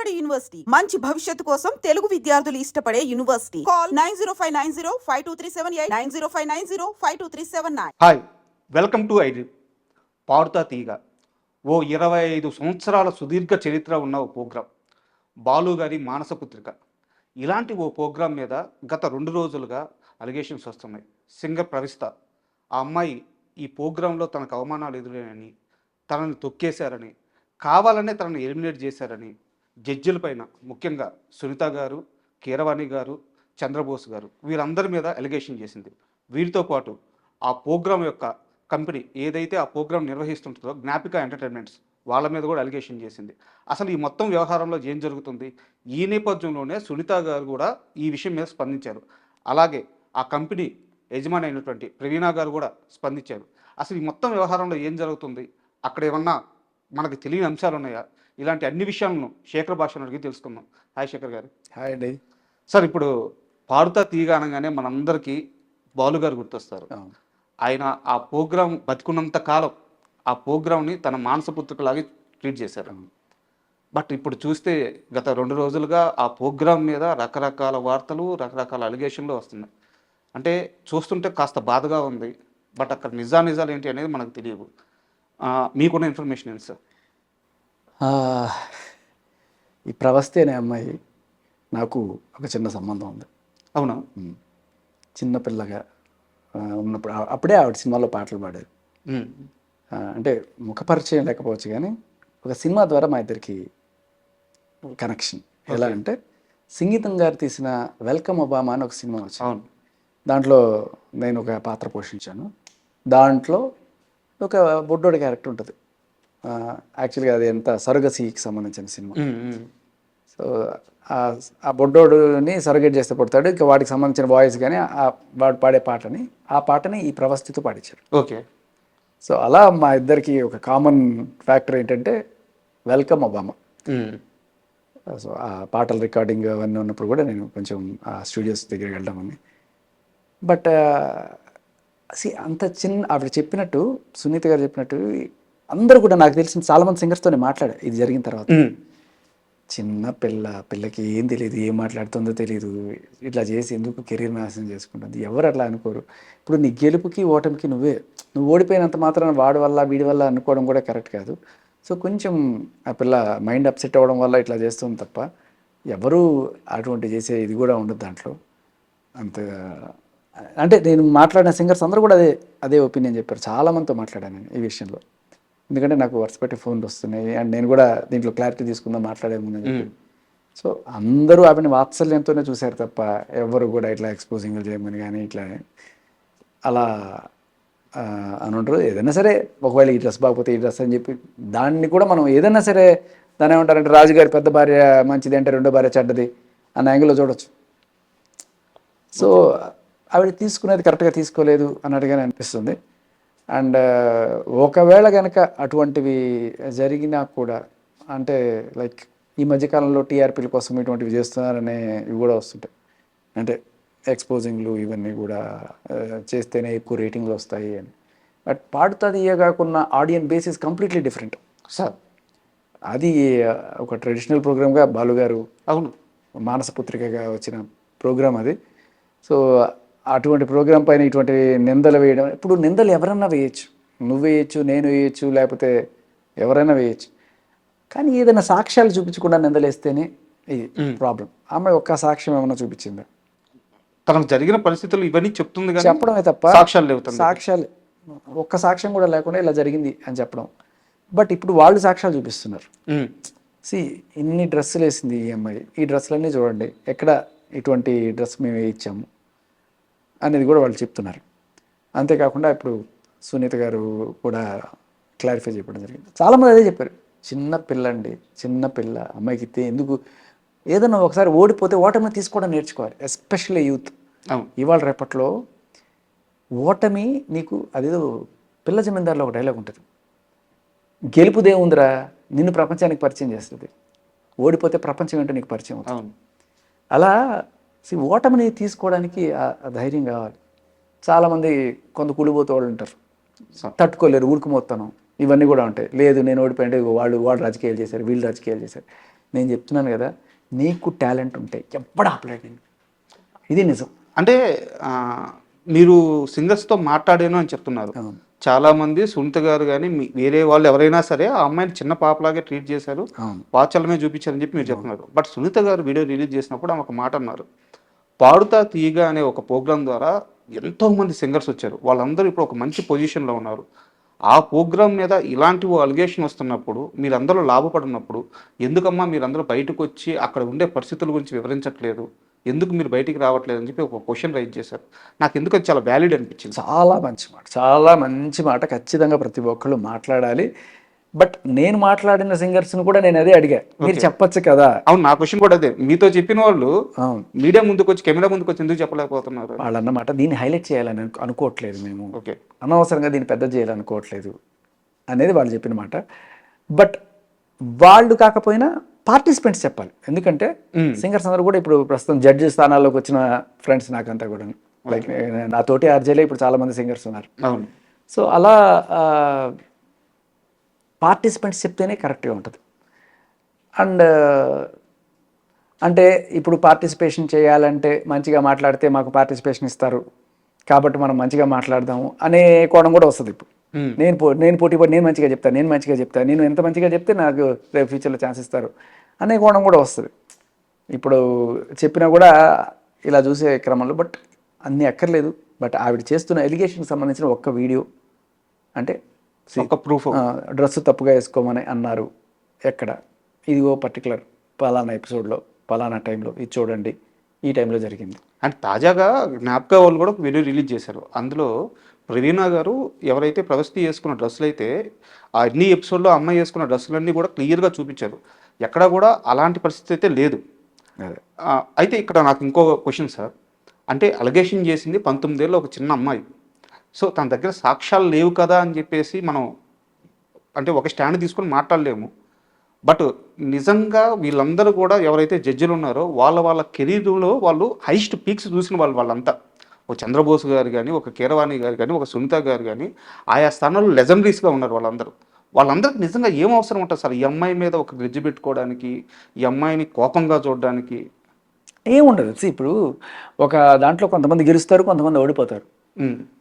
బాలబడి యూనివర్సిటీ మంచి భవిష్యత్తు కోసం తెలుగు విద్యార్థులు ఇష్టపడే university. Call 9059052378 9059052379. Hi, welcome to iDream. Padutha Theega ఓ 25 సంవత్సరాల సుదీర్ఘ చరిత్ర ఉన్న ఓ ప్రోగ్రాం, బాలు గారి మానసపుత్రిక. ఇలాంటి ఓ ప్రోగ్రాం మీద గత 2 రోజులుగా అలిగేషన్స్ వస్తున్నాయి. సింగర్ ప్రవిస్త, ఆ అమ్మాయి ఈ ప్రోగ్రాంలో తనకు అవమానాలు ఎదురైనని, తనని తొక్కేశారని, కావాలనే తనని ఎలిమినేట్ చేశారని జడ్జిల పైన, ముఖ్యంగా సునీత గారు, కీరవాణి గారు, చంద్రబోస్ గారు, వీరందరి మీద అలిగేషన్ చేసింది. వీరితో పాటు ఆ ప్రోగ్రాం యొక్క కంపెనీ ఏదైతే ఆ ప్రోగ్రాం నిర్వహిస్తుంటుందో జ్ఞాపిక ఎంటర్టైన్మెంట్స్, వాళ్ళ మీద కూడా అలిగేషన్ చేసింది. అసలు ఈ మొత్తం వ్యవహారంలో ఏం జరుగుతుంది? ఈ నేపథ్యంలోనే సునీత గారు కూడా ఈ విషయం మీద స్పందించారు. అలాగే ఆ కంపెనీ యజమాని అయినటువంటి ప్రవీణ గారు కూడా స్పందించారు. అసలు ఈ మొత్తం వ్యవహారంలో ఏం జరుగుతుంది, అక్కడ ఏమన్నా మనకు తెలియని అంశాలు ఉన్నాయా? ఇలాంటి అన్ని విషయాలను శేఖర్ భాషను అడిగి తెలుసుకుందాం. హాయ్ శేఖర్ గారు. హాయ్ అండి. సార్, ఇప్పుడు పాడుతా తీగ అనగానే మనందరికీ బాలు గారు గుర్తొస్తారు. ఆయన ఆ ప్రోగ్రాం బతికున్నంత కాలం ఆ ప్రోగ్రాంని తన మానసపుత్రికలాగే ట్రీట్ చేశారు. బట్ ఇప్పుడు చూస్తే గత 2 రోజులుగా ఆ ప్రోగ్రాం మీద రకరకాల వార్తలు, రకరకాల అలిగేషన్లు వస్తున్నాయి. అంటే చూస్తుంటే కాస్త బాధగా ఉంది. బట్ అక్కడ నిజాలు ఏంటి అనేది మనకు తెలియవు. మీకున్న ఇన్ఫర్మేషన్ ఏంటి సార్? ఈ ప్రవస్తి అనే అమ్మాయి నాకు ఒక చిన్న సంబంధం ఉంది. అవునా? చిన్నపిల్లగా ఉన్నప్పుడు అప్పుడే ఆవిడ సినిమాలో పాటలు పాడారు. అంటే ముఖపరిచయం లేకపోవచ్చు కానీ ఒక సినిమా ద్వారా మా ఇద్దరికి కనెక్షన్. ఎలా అంటే సంగీతం గారు తీసిన వెల్కమ్ ఒబామా అని ఒక సినిమా వచ్చింది. దాంట్లో నేను ఒక పాత్ర పోషించాను. దాంట్లో ఒక బొడ్డోడి క్యారెక్టర్ ఉంటుంది. యాక్చువల్గా అది ఎంత సరగసీకి సంబంధించిన సినిమా. సో ఆ బొడ్డోడుని సరగేట్ చేస్తే పుడతాడు. ఇంకా వాడికి సంబంధించిన వాయిస్ కానీ వాడు పాడే ఆ పాటని ఈ ప్రవస్థితో పాడించారు. ఓకే. సో అలా మా ఇద్దరికి ఒక కామన్ ఫ్యాక్టర్ ఏంటంటే వెల్కమ్ ఒబామా. సో ఆ పాటల రికార్డింగ్ అవన్నీ ఉన్నప్పుడు కూడా నేను కొంచెం ఆ స్టూడియోస్ దగ్గరికి వెళ్దామని. బట్ అంత ఆవిడ చెప్పినట్టు, సునీత గారు చెప్పినట్టు అందరూ కూడా నాకు తెలిసిన చాలామంది సింగర్స్తోనే మాట్లాడా ఇది జరిగిన తర్వాత. చిన్న పిల్లకి ఏం తెలియదు, ఏం మాట్లాడుతుందో తెలియదు, ఇట్లా చేసి ఎందుకు కెరీర్ నాశనం చేసుకుంటుంది, ఎవరు అట్లా అనుకోరు. ఇప్పుడు నీ గెలుపుకి ఓటమికి నువ్వు ఓడిపోయినంత మాత్రాన వాడి వల్ల వీడి వల్ల అనుకోవడం కూడా కరెక్ట్ కాదు. సో కొంచెం ఆ పిల్ల మైండ్ అప్సెట్ అవ్వడం వల్ల ఇట్లా చేస్తుంది తప్ప ఎవరు అటువంటి చేసే ఇది కూడా ఉండదు దాంట్లో. అంత అంటే నేను మాట్లాడిన సింగర్స్ అందరూ కూడా అదే ఒపీనియన్ చెప్పారు. చాలామందితో మాట్లాడాను నేను ఈ విషయంలో. ఎందుకంటే నాకు వరుస పెట్టి ఫోన్లు వస్తున్నాయి అండ్ నేను కూడా దీంట్లో క్లారిటీ తీసుకుందాం మాట్లాడేముందని చెప్పి. సో అందరూ ఆమెను వాత్సల్యంతోనే చూశారు తప్ప ఎవరు కూడా ఇట్లా ఎక్స్పోజింగ్ చేయమని కానీ ఇట్లా అలా అని ఉంటారు. ఏదైనా సరే ఒకవేళ ఈ డ్రెస్ బాగపోతే ఈ డ్రెస్ అని చెప్పి దాన్ని కూడా మనం ఏదైనా సరే దాన్ని ఏమంటారంటే రాజుగారి పెద్ద భార్య మంచిది అంటే రెండో భార్య చెడ్డది అన్న యాంగిల్లో చూడొచ్చు. సో ఆవిడ తీసుకునేది కరెక్ట్గా తీసుకోలేదు అన్నట్టుగానే అనిపిస్తుంది. అండ్ ఒకవేళ కనుక అటువంటివి జరిగినా కూడా అంటే లైక్ ఈ మధ్యకాలంలో టీఆర్పీల కోసం ఇటువంటివి చేస్తున్నారనే ఇవి కూడా వస్తుంటాయి. అంటే ఎక్స్పోజింగ్లు ఇవన్నీ కూడా చేస్తేనే ఎక్కువ రేటింగ్లు వస్తాయి అని. బట్ పాడుతా తీయగాకున్న audience base is completely different sir. అది ఒక ట్రెడిషనల్ ప్రోగ్రామ్గా బాలుగారు అవును మానసపుత్రికగా వచ్చిన ప్రోగ్రామ్ అది. సో అటువంటి ప్రోగ్రాం పైన ఇటువంటి నిందలు వేయడం, ఇప్పుడు నిందలు ఎవరన్నా వేయచ్చు, నువ్వు వేయచ్చు, నేను వేయచ్చు, లేకపోతే ఎవరైనా వేయచ్చు. కానీ ఏదైనా సాక్ష్యాలు చూపించకుండా నిందలేస్తేనే ఇది ప్రాబ్లం. అమ్మాయి ఒక్క సాక్ష్యం ఏమైనా చూపించిందా? తనకు జరిగిన పరిస్థితులు ఇవన్నీ చెప్తుంది కానీ చెప్పడమే తప్ప సాక్ష్యాలు ఒక్క సాక్ష్యం కూడా లేకుండా ఇలా జరిగింది అని చెప్పడం. బట్ ఇప్పుడు వాళ్ళు సాక్ష్యాలు చూపిస్తున్నారు. ఇన్ని డ్రెస్సులు వేసింది ఈ అమ్మాయి, ఈ డ్రెస్సులన్నీ చూడండి, ఎక్కడ ఇటువంటి డ్రెస్ మేము వేయించాము అనేది కూడా వాళ్ళు చెప్తున్నారు. అంతేకాకుండా ఇప్పుడు సునీత గారు కూడా క్లారిఫై చెప్పడం జరిగింది. చాలామంది అదే చెప్పారు, చిన్న పిల్ల అమ్మాయికి ఎందుకు ఏదైనా ఒకసారి ఓడిపోతే ఓటమిని తీసుకోవడం నేర్చుకోవాలి, ఎస్పెషల్లీ యూత్. ఇవాళ రేపట్లో ఓటమి నీకు అదేదో పిల్ల జమీందారులో ఒక డైలాగ్ ఉంటుంది, గెలుపుదేముందిరా నిన్ను ప్రపంచానికి పరిచయం చేస్తుంది, ఓడిపోతే ప్రపంచం ఏంటో నీకు పరిచయం అవుతుంది. అలా ఓటమిని తీసుకోవడానికి ఆ ధైర్యం కావాలి. చాలామంది కొంత కుడిపోతే వాళ్ళు ఉంటారు, తట్టుకోలేరు, ఊరుకుమోత్తనం, ఇవన్నీ కూడా ఉంటాయి. లేదు నేను ఓడిపోయింటే వాళ్ళు రాజకీయాలు చేశారు, వీళ్ళు రాజకీయాలు చేశారు, నేను చెప్తున్నాను కదా, నీకు టాలెంట్ ఉంటే ఎప్పుడు ఆపలేడు నేను. ఇది నిజం. అంటే మీరు సింగర్స్తో మాట్లాడాను అని చెప్తున్నారు. అవును. చాలామంది సునీత గారు కానీ వేరే వాళ్ళు ఎవరైనా సరే ఆ అమ్మాయిని చిన్న పాపలాగే ట్రీట్ చేశారు, అవును. వాచలమే చూపించారని చెప్పి మీరు చెప్తున్నారు. బట్ సునీత గారు వీడియో రిలీజ్ చేసినప్పుడు ఆమె ఒక మాట అన్నారు, పాడుతా తీయగా అనే ఒక ప్రోగ్రాం ద్వారా ఎంతోమంది సింగర్స్ వచ్చారు, వాళ్ళందరూ ఇప్పుడు ఒక మంచి పొజిషన్లో ఉన్నారు. ఆ ప్రోగ్రాం మీద ఇలాంటి అలిగేషన్ వస్తున్నప్పుడు మీరందరూ లాభపడినప్పుడు ఎందుకమ్మా మీరందరూ బయటకు వచ్చి అక్కడ ఉండే పరిస్థితుల గురించి వివరించట్లేదు, ఎందుకు మీరు బయటికి రావట్లేదు అని చెప్పి ఒక క్వశ్చన్ రైజ్ చేశారు. నాకు ఎందుకు అది చాలా వ్యాలిడ్ అనిపించింది. చాలా మంచి మాట, చాలా మంచి మాట. ఖచ్చితంగా ప్రతి ఒక్కళ్ళు మాట్లాడాలి. బట్ నేను మాట్లాడిన సింగర్స్ని కూడా నేను అదే అడిగా, మీరు చెప్పొచ్చు కదా. అవును, నా క్వశ్చన్ కూడా అదే. మీతో చెప్పిన వాళ్ళు అవును, మీడియా ముందుకు వచ్చి కెమెరా ముందుకు వచ్చి ఎందుకు చెప్పలేకపోతున్నారు? వాళ్ళు అన్నమాట దీన్ని హైలైట్ చేయాలని అనుకోవట్లేదు మేము, ఓకే, అనవసరంగా దీన్ని పెద్ద చేయాలనుకోవట్లేదు అనేది వాళ్ళు చెప్పిన మాట. బట్ వాళ్ళు కాకపోయినా పార్టిసిపెంట్స్ చెప్పాలి. ఎందుకంటే సింగర్స్ అందరూ కూడా ఇప్పుడు ప్రస్తుతం జడ్జి స్థానాల్లోకి వచ్చిన ఫ్రెండ్స్ నాకంతా కూడా, లైక్ నా తోటి ఆర్జేలే ఇప్పుడు చాలామంది సింగర్స్ ఉన్నారు. అవును. సో అలా పార్టిసిపెంట్స్ చెప్తేనే కరెక్ట్గా ఉంటుంది. అండ్ అంటే ఇప్పుడు పార్టిసిపేషన్ చేయాలంటే మంచిగా మాట్లాడితే మాకు పార్టిసిపేషన్ ఇస్తారు కాబట్టి మనం మంచిగా మాట్లాడదాము అనే కోణం కూడా వస్తుంది. ఇప్పుడు నేను పోటీ పడి నేను మంచిగా చెప్తాను, నేను ఎంత మంచిగా చెప్తే నాకు రేపు ఫ్యూచర్లో ఛాన్స్ ఇస్తారు అనే కోణం కూడా వస్తుంది. ఇప్పుడు చెప్పినా కూడా ఇలా చూసే క్రమంలో బట్ అన్నీ అక్కర్లేదు. బట్ ఆవిడ చేస్తున్న ఎలిగేషన్కి సంబంధించిన ఒక్క వీడియో, అంటే ఒక ప్రూఫ్, డ్రెస్ తప్పుగా వేసుకోమని అన్నారు ఎక్కడ, ఇదిగో పర్టికులర్ పలానా ఎపిసోడ్లో పలానా టైంలో ఇది చూడండి, ఈ టైంలో జరిగింది. అండ్ తాజాగా జ్ఞాపక వాళ్ళు కూడా ఒక వీడియో రిలీజ్ చేశారు. అందులో ప్రవీణ గారు ఎవరైతే ప్రవస్తి వేసుకున్న డ్రెస్సులు అయితే ఆ అన్ని ఎపిసోడ్లో అమ్మాయి వేసుకున్న డ్రెస్సులన్నీ కూడా క్లియర్గా చూపించారు. ఎక్కడా కూడా అలాంటి పరిస్థితి అయితే లేదు. అయితే ఇక్కడ నాకు ఇంకో క్వశ్చన్ సార్, అంటే అలిగేషన్ చేసింది 19 ఏళ్ళ ఒక చిన్న అమ్మాయి. సో తన దగ్గర సాక్ష్యాలు లేవు కదా అని చెప్పేసి మనం అంటే ఒక స్టాండ్ తీసుకొని మాట్లాడలేము. బట్ నిజంగా వీళ్ళందరూ కూడా ఎవరైతే జడ్జిలు ఉన్నారో వాళ్ళ కెరీర్లో వాళ్ళు హైయెస్ట్ పీక్స్ చూసిన వాళ్ళంతా, ఒక చంద్రబోస్ గారు కానీ, ఒక కీరవాణి గారు కానీ, ఒక సునీత గారు కానీ, ఆయా స్థానాల్లో లెజెండరీస్గా ఉన్నారు వాళ్ళందరికీ నిజంగా ఏం అవసరం ఉంటుంది సార్ ఈ అమ్మాయి మీద ఒక గ్రిడ్జ్ పెట్టుకోవడానికి, ఈ అమ్మాయిని కోపంగా చూడడానికి? ఏముండదు. ఇప్పుడు ఒక దాంట్లో కొంతమంది గెలుస్తారు, కొంతమంది ఓడిపోతారు,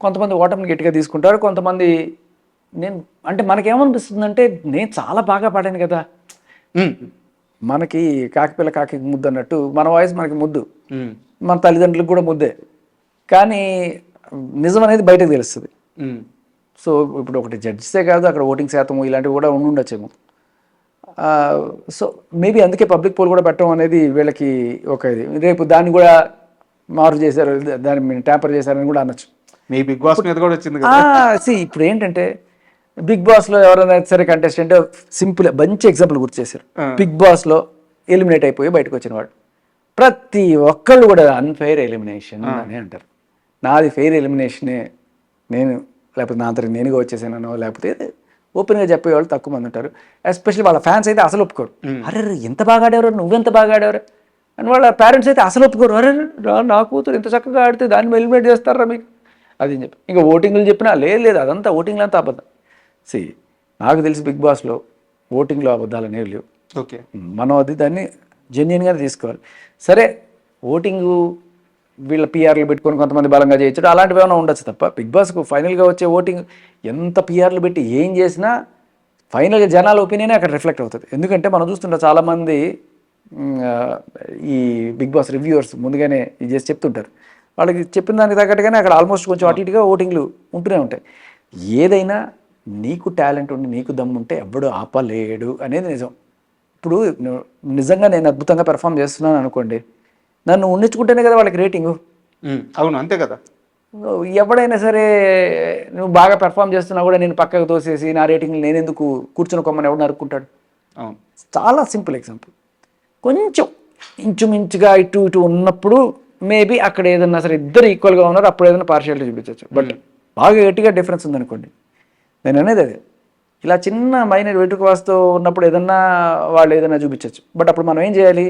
కొంతమంది ఓటమిని గట్టిగా తీసుకుంటారు, కొంతమంది నేను అంటే మనకేమనిపిస్తుందంటే నేను చాలా బాగా పాడాను కదా, మనకి కాకిపిల్ల కాకి ముద్దు అన్నట్టు మన వాయిస్ మనకి ముద్దు, మన తల్లిదండ్రులకు కూడా ముద్దే, కానీ నిజం అనేది బయటకు తెలుస్తుంది. సో ఇప్పుడు ఒకటి జడ్జిసే కాదు, అక్కడ ఓటింగ్ శాతం ఇలాంటివి కూడా ఉండొచ్చేమో. సో మేబీ అందుకే పబ్లిక్ పోల్ కూడా పెట్టడం అనేది వీళ్ళకి ఒక ఇది. రేపు దాన్ని కూడా మార్పు చేశారు, దాన్ని ట్యాంపర్ చేశారని కూడా అనొచ్చు. మీ బిగ్ బాస్ మీద కూడా వచ్చింది. ఇప్పుడు ఏంటంటే బిగ్ బాస్లో ఎవరైనా సరే కంటెస్టెంట్ సింపుల్ మంచి ఎగ్జాంపుల్ గుర్తు చేశారు. బిగ్ బాస్లో ఎలిమినేట్ అయిపోయి బయటకు వచ్చిన వాడు ప్రతి ఒక్కళ్ళు కూడా అన్ఫెయిర్ ఎలిమినేషన్ అని అంటారు. నాది ఫెయిర్ ఎలిమినేషనే, నేను లేకపోతే నా అంతటి నేనుగా వచ్చేసానో లేకపోతే ఓపెన్గా చెప్పేవాళ్ళు తక్కువ మంది ఉంటారు. ఎస్పెషల్లీ వాళ్ళ ఫ్యాన్స్ అయితే అసలు ఒప్పుకోరు. అరే ఎంత బాగా ఆడేవారు, నువ్వెంత బాగా ఆడేవారు అని వాళ్ళ పేరెంట్స్ అయితే అసలు ఒప్పుకోరు. అరే నా కూతురు ఇంత చక్కగా ఆడితే దాన్ని ఎలిమినేట్ చేస్తారా మీకు అది అని చెప్పి. ఇంకా ఓటింగ్లు చెప్పినా లేదు అదంతా ఓటింగ్లు అంతా అబద్ధం. నాకు తెలిసి బిగ్ బాస్లో ఓటింగ్లో అబద్ధాలు అనేవి లేవు. ఓకే, మనం అది దాన్ని జెన్యున్గా తీసుకోవాలి. సరే ఓటింగు వీళ్ళ పిఆర్లు పెట్టుకొని కొంతమంది బలంగా చేయొచ్చు, అలాంటివి ఏమైనా ఉండొచ్చు తప్ప బిగ్ బాస్కు ఫైనల్గా వచ్చే ఓటింగ్ ఎంత పిఆర్లు పెట్టి ఏం చేసినా ఫైనల్గా జనాల ఒపీనియనే అక్కడ రిఫ్లెక్ట్ అవుతుంది. ఎందుకంటే మనం చూస్తుంటే చాలామంది ఈ బిగ్ బాస్ రివ్యూవర్స్ ముందుగానే ఇది చేసి చెప్తుంటారు, వాళ్ళకి చెప్పిన దానికి తగ్గట్టుగానే అక్కడ ఆల్మోస్ట్ కొంచెం అటు ఇటుగా ఓటింగ్లు ఉంటూనే ఉంటాయి. ఏదైనా నీకు టాలెంట్ ఉండి నీకు దమ్ము ఉంటే ఎవ్వడు ఆపలేడు అనేది నిజం. ఇప్పుడు నిజంగా నేను అద్భుతంగా పెర్ఫామ్ చేస్తున్నాను అనుకోండి, నన్ను ఉండించుకుంటేనే కదా వాళ్ళకి రేటింగు. అవును, అంతే కదా. ఎవడైనా సరే నువ్వు బాగా పెర్ఫామ్ చేస్తున్నా కూడా నేను పక్కకు తోసేసి నా రేటింగ్ నేను ఎందుకు కూర్చుని కొమ్మని ఎవడు నరుక్కుంటాడు. అవును, చాలా సింపుల్ ఎగ్జాంపుల్. కొంచెం ఇంచుమించుగా ఇటు ఇటు ఉన్నప్పుడు మేబీ అక్కడ ఏదన్నా సరే ఇద్దరు ఈక్వల్గా ఉన్నారు, అప్పుడు ఏదైనా పార్షియాలిటీ చూపించవచ్చు. బట్ బాగా గట్టిగా డిఫరెన్స్ ఉందనుకోండి, నేను అనేది అదే ఇలా చిన్న మైనర్ వెంట్రుక వాసుతో ఉన్నప్పుడు ఏదన్నా వాళ్ళు ఏదైనా చూపించవచ్చు. బట్ అప్పుడు మనం ఏం చేయాలి,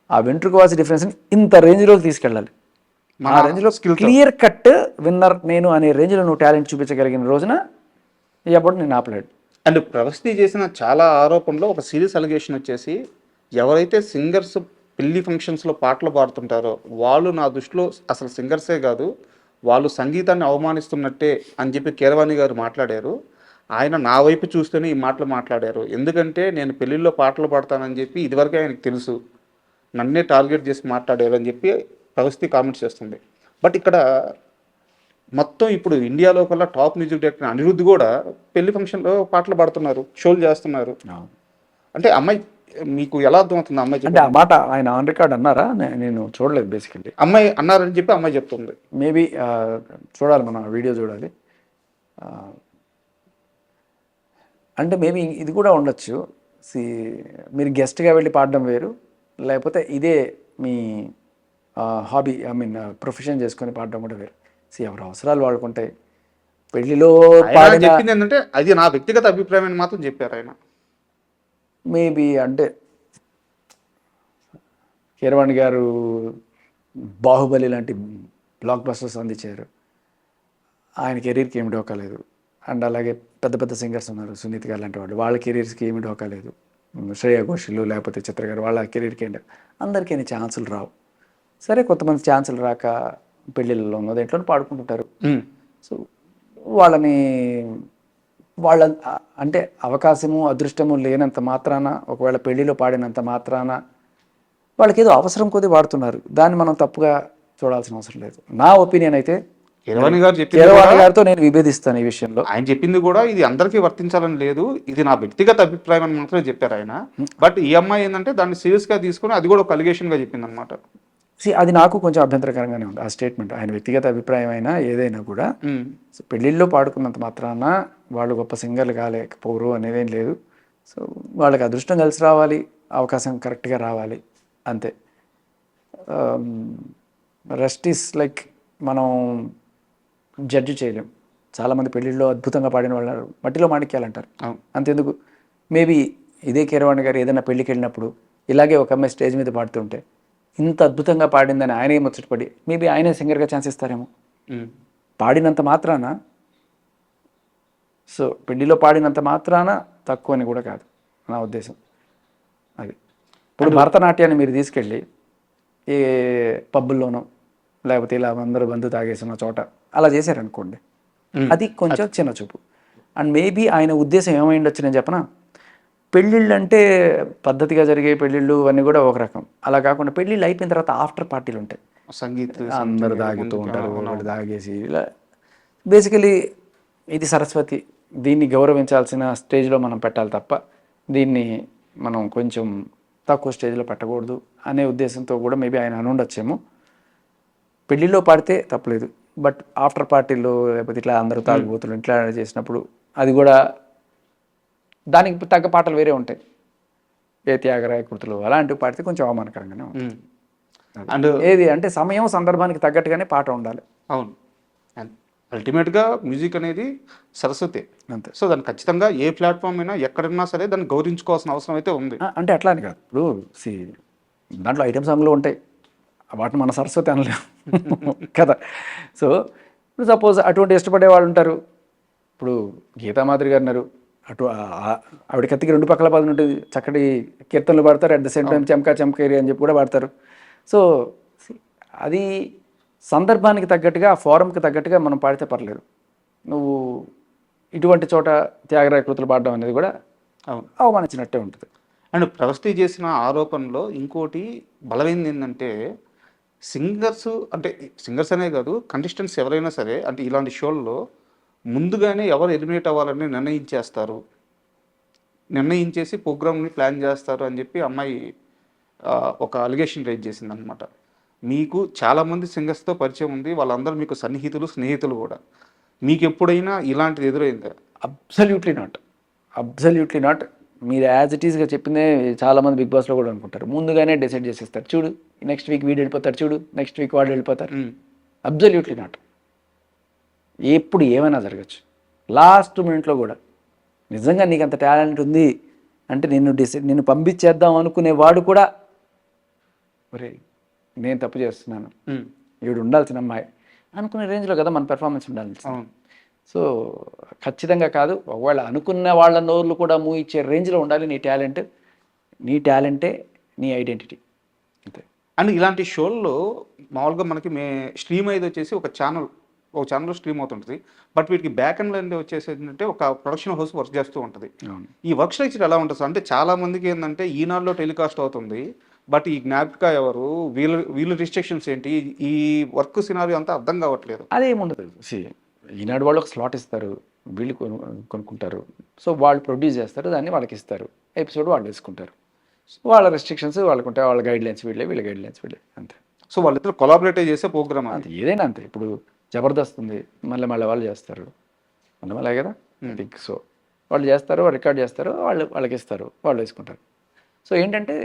ఆ వెంట్రుక వాసి డిఫరెన్స్ని ఇంత రేంజ్లోకి తీసుకెళ్ళాలి. ఆ రేంజ్లో క్లియర్ కట్ విన్నర్ నేను అనే రేంజ్లో నువ్వు టాలెంట్ చూపించగలిగిన రోజున ఎప్పుడు నేను ఆపలేడు. అండ్ ప్రవస్తి చేసిన చాలా ఆరోపణలో ఒక సీరియస్ అలిగేషన్ వచ్చేసి ఎవరైతే సింగర్స్ పెళ్లి ఫంక్షన్స్లో పాటలు పాడుతుంటారో వాళ్ళు నా దృష్టిలో అసలు సింగర్సే కాదు, వాళ్ళు సంగీతాన్ని అవమానిస్తున్నట్టే అని చెప్పి కీరవాణి గారు మాట్లాడారు. ఆయన నా వైపు చూస్తేనే ఈ మాటలు మాట్లాడారు. ఎందుకంటే నేను పెళ్ళిళ్ళలో పాటలు పాడతానని చెప్పి ఇదివరకే ఆయనకు తెలుసు, నన్నే టార్గెట్ చేసి మాట్లాడారు అని చెప్పి ప్రవస్తి కామెంట్స్ చేస్తుంది. బట్ ఇక్కడ మొత్తం ఇప్పుడు ఇండియాలో కల్లా టాప్ మ్యూజిక్ డైరెక్టర్ అనిరుద్ధ్ కూడా పెళ్లి ఫంక్షన్లో పాటలు పాడుతున్నారు, షోలు చేస్తున్నారు. అంటే అమ్మాయి మీకు ఎలా అర్థమవుతుంది అమ్మాయి అంటే ఆ మాట ఆయన ఆన్ రికార్డ్ అన్నారా? నేను చూడలేదు బేసికల్లీ. అమ్మాయి అన్నారని చెప్పి అమ్మాయి చెప్తుంది. మేబీ చూడాలి, మనం వీడియో చూడాలి. అంటే మేబీ ఇది కూడా ఉండొచ్చు. మీరు గెస్ట్గా వెళ్ళి పాడడం వేరు, లేకపోతే ఇదే మీ హాబీ, ఐ మీన్ ప్రొఫెషన్ చేసుకొని పాడడం కూడా వేరు. ఎవరి అవసరాలు వాళ్ళకుంటాయి. పెళ్లిలో ఆయన చెప్పింది ఏంటంటే అది నా వ్యక్తిగత అభిప్రాయం అని మాత్రం చెప్పారు ఆయన. మేబీ అంటే కీరవాణి గారు బాహుబలి లాంటి బ్లాక్ బస్టర్స్ అందించారు, ఆయన కెరీర్కి ఏమి డోకా లేదు. అండ్ అలాగే పెద్ద పెద్ద సింగర్స్ ఉన్నారు, సునీత్ గారు లాంటి వాళ్ళు, వాళ్ళ కెరీర్స్కి ఏమి డోకా లేదు. శ్రేయా ఘోషల్ లేకపోతే చిత్ర గారు, వాళ్ళ కెరీర్కి ఏంటి, అందరికీ ఛాన్సులు రావు. సరే, కొంతమంది ఛాన్సులు రాక పెళ్ళిళ్ళలో ఉన్న దేంట్లో పాడుకుంటుంటారు. సో వాళ్ళ అంటే అవకాశము అదృష్టము లేనంత మాత్రాన, ఒకవేళ పెళ్లిలో పాడినంత మాత్రాన వాళ్ళకి ఏదో అవసరం కొద్దీ వాడుతున్నారు. దాన్ని మనం తప్పుగా చూడాల్సిన అవసరం లేదు. నా ఒపీనియన్ అయితే కీరవాణి గారితో నేను విభేదిస్తాను ఈ విషయంలో. ఆయన చెప్పింది కూడా ఇది అందరికీ వర్తించాలని లేదు, ఇది నా వ్యక్తిగత అభిప్రాయం అని మాత్రమే చెప్పారు ఆయన. బట్ ఈ అమ్మాయి ఏంటంటే దాన్ని సీరియస్గా తీసుకుని అది కూడా ఒక అలిగేషన్గా చెప్పింది అనమాట. అది నాకు కొంచెం అభ్యంతరకరంగానే ఉంది ఆ స్టేట్మెంట్. ఆయన వ్యక్తిగత అభిప్రాయం అయినా ఏదైనా కూడా పెళ్ళిళ్ళలో పాడుకున్నంత మాత్రాన వాళ్ళు గొప్ప సింగర్లు కాలేకపోరు అనేదేం లేదు. సో వాళ్ళకి అదృష్టం కలిసి రావాలి, అవకాశం కరెక్ట్గా రావాలి, అంతే. రెస్ట్ ఈస్ లైక్ మనం జడ్జి చేయలేం. చాలామంది పెళ్ళిళ్ళలో అద్భుతంగా పాడిన వాళ్ళు మట్టిలో మాణిక్యాలంటారు. అంతెందుకు, మేబీ ఇదే కీరవాణి గారు ఏదైనా పెళ్ళికి వెళ్ళినప్పుడు ఇలాగే ఒక అమ్మాయి స్టేజ్ మీద పాడుతుంటే ఇంత అద్భుతంగా పాడిందని ఆయనే ముచ్చటపడి మేబీ ఆయనే సింగర్గా ఛాన్స్ ఇస్తారేమో. పాడినంత మాత్రాన, సో పెళ్లిలో పాడినంత మాత్రాన తక్కువ అని కూడా కాదు నా ఉద్దేశం. అది ఇప్పుడు భరతనాట్యాన్ని మీరు తీసుకెళ్ళి ఏ పబ్బుల్లోనో లేకపోతే ఇలా అందరూ బంధు తాగేసిన చోట అలా చేశారనుకోండి, అది కొంచెం చిన్న చూపు. అండ్ మేబీ ఆయన ఉద్దేశం ఏమైండొచ్చు నేను చెప్పనా, పెళ్ళిళ్ళు అంటే పద్ధతిగా జరిగే పెళ్ళిళ్ళు అన్నీ కూడా ఒక రకం, అలా కాకుండా పెళ్ళిళ్ళు అయిపోయిన తర్వాత ఆఫ్టర్ పార్టీలు ఉంటాయి, సంగీతం అందరూ తాగుతూ ఉంటారు, వాళ్ళు తాగేసి ఇలా. బేసికలీ ఇది సరస్వతి, దీన్ని గౌరవించాల్సిన స్టేజ్లో మనం పెట్టాలి తప్ప దీన్ని మనం కొంచెం తక్కువ స్టేజ్లో పెట్టకూడదు అనే ఉద్దేశంతో కూడా మేబీ ఆయన అనుండొచ్చేమో. పెళ్ళిలో పాడితే తప్పలేదు, బట్ ఆఫ్టర్ పార్టీలో లేకపోతే ఇట్లా అందరూ తాగుబోతులు ఇట్లా చేసినప్పుడు అది కూడా దానికి తగ్గ పాటలు వేరే ఉంటాయి. ఏ త్యాగరాయ కృతులు అలాంటివి పాడితే కొంచెం అవమానకరంగానే ఉంటుంది. అండ్ ఏది అంటే సమయం సందర్భానికి తగ్గట్టుగానే పాట ఉండాలి. అవును, అల్టిమేట్గా మ్యూజిక్ అనేది సరస్వతి అంతే. సో దాన్ని ఖచ్చితంగా ఏ ప్లాట్ఫామ్ అయినా ఎక్కడున్నా సరే దాన్ని గౌరవించుకోవాల్సిన అవసరం అయితే ఉంది. అంటే అట్లా అని కాదు, ఇప్పుడు దాంట్లో ఐటమ్ సాంగ్లు ఉంటాయి, వాటిని మన సరస్వతి అనలేము కదా. సో ఇప్పుడు సపోజ్ అటువంటి ఇష్టపడే వాళ్ళు ఉంటారు. ఇప్పుడు గీతామాధురి గారు ఉన్నారు, ఆవిడ కత్తికి రెండు పక్కల పదం ఉంటుంది, చక్కటి కీర్తనలు పాడతారు, అట్ ద సేమ్ టైం చెంకా చెంకేరి అని చెప్పి కూడా పాడతారు. సో అది సందర్భానికి తగ్గట్టుగా, ఆ ఫారంకి తగ్గట్టుగా మనం పాడితే పర్లేదు. నువ్వు ఇటువంటి చోట త్యాగరాయ కృతులు పాడడం అనేది కూడా అవమానించినట్టే ఉంటుంది. అండ్ ప్రవస్తి చేసిన ఆరోపణలో ఇంకోటి బలమైంది ఏంటంటే, సింగర్స్ అనే కాదు, కంటెస్టెంట్స్ ఎవరైనా సరే అంటే ఇలాంటి షోల్లో ముందుగానే ఎవరు ఎలిమినేట్ అవ్వాలని నిర్ణయించేసి ప్రోగ్రామ్ని ప్లాన్ చేస్తారు అని చెప్పి అమ్మాయి ఒక అలిగేషన్ రైజ్ చేసింది అనమాట. మీకు చాలామంది సింగర్స్తో పరిచయం ఉంది, వాళ్ళందరూ మీకు సన్నిహితులు, స్నేహితులు కూడా. మీకు ఎప్పుడైనా ఇలాంటిది ఎదురైందా? Absolutely not. మీరు యాజ్ ఇట్ ఈస్గా చెప్పిందే చాలామంది బిగ్ బాస్లో కూడా అనుకుంటారు. ముందుగానే డిసైడ్ చేసేస్తారు, చూడు నెక్స్ట్ వీక్ వీడు వెళ్ళిపోతారు, చూడు నెక్స్ట్ వీక్ వాడు వెళ్ళిపోతారు. Absolutely not. ఎప్పుడు ఏమైనా జరగచ్చు. లాస్ట్ మినిట్లో కూడా నిజంగా నీకు అంత టాలెంట్ ఉంది అంటే నిన్ను పంపించేద్దాం అనుకునేవాడు కూడా, ఒరే నేను తప్పు చేస్తున్నాను, ఈవిడ ఉండాల్సిన అమ్మాయి అనుకునే రేంజ్లో కదా మన పెర్ఫార్మెన్స్ ఉండాలి. సో ఖచ్చితంగా కాదు, ఒకవేళ అనుకున్న వాళ్ళ నోర్లు కూడా మూవ్ ఇచ్చే రేంజ్లో ఉండాలి నీ టాలెంటే నీ ఐడెంటిటీ అంతే. అండ్ ఇలాంటి షోల్లో మామూలుగా మనకి స్ట్రీమ్ అయ్యేది వచ్చేసి ఒక ఛానల్ స్ట్రీమ్ అవుతుంటుంది. బట్ వీటికి బ్యాక్ అండ్ లైన్ వచ్చేసి ఏంటంటే ఒక ప్రొడక్షన్ హౌస్ వర్క్ చేస్తూ ఉంటుంది. అవును. ఈ వర్క్ స్ట్రక్చర్ ఎలా ఉంటుంది సార్? అంటే చాలా మందికి ఏంటంటే ఈనాడులో టెలికాస్ట్ అవుతుంది, బట్ ఈ జ్ఞాపిక ఎవరు, వీళ్ళ రిస్ట్రిక్షన్స్ ఏంటి, ఈ వర్క్ సినారియో అంతా అర్థం కావట్లేదు. అదేముండదు. ఈనాడు వాళ్ళు ఒక స్లాట్ ఇస్తారు, వీళ్ళు కొనుక్కుంటారు. సో వాళ్ళు ప్రొడ్యూస్ చేస్తారు, దాన్ని వాళ్ళకి ఇస్తారు, ఎపిసోడ్ వాళ్ళు వేసుకుంటారు. సో వాళ్ళ రెస్ట్రిక్షన్స్ వాళ్ళకు ఉంటాయి, వాళ్ళ గైడ్లైన్స్ వీళ్ళ గైడ్లైన్స్ వీళ్ళే అంతే. సో వాళ్ళిద్దరు కొలాబరేట్ చేసే ప్రోగ్రామ్ అంతే, ఏదైనా అంతే. ఇప్పుడు జబర్దస్త్ ఉంది, మళ్ళీ వాళ్ళు చేస్తారు, మళ్ళీ కదా థింక్. సో వాళ్ళు చేస్తారు, రికార్డ్ చేస్తారు, వాళ్ళకి ఇస్తారు, వాళ్ళు వేసుకుంటారు. సో ఏంటంటే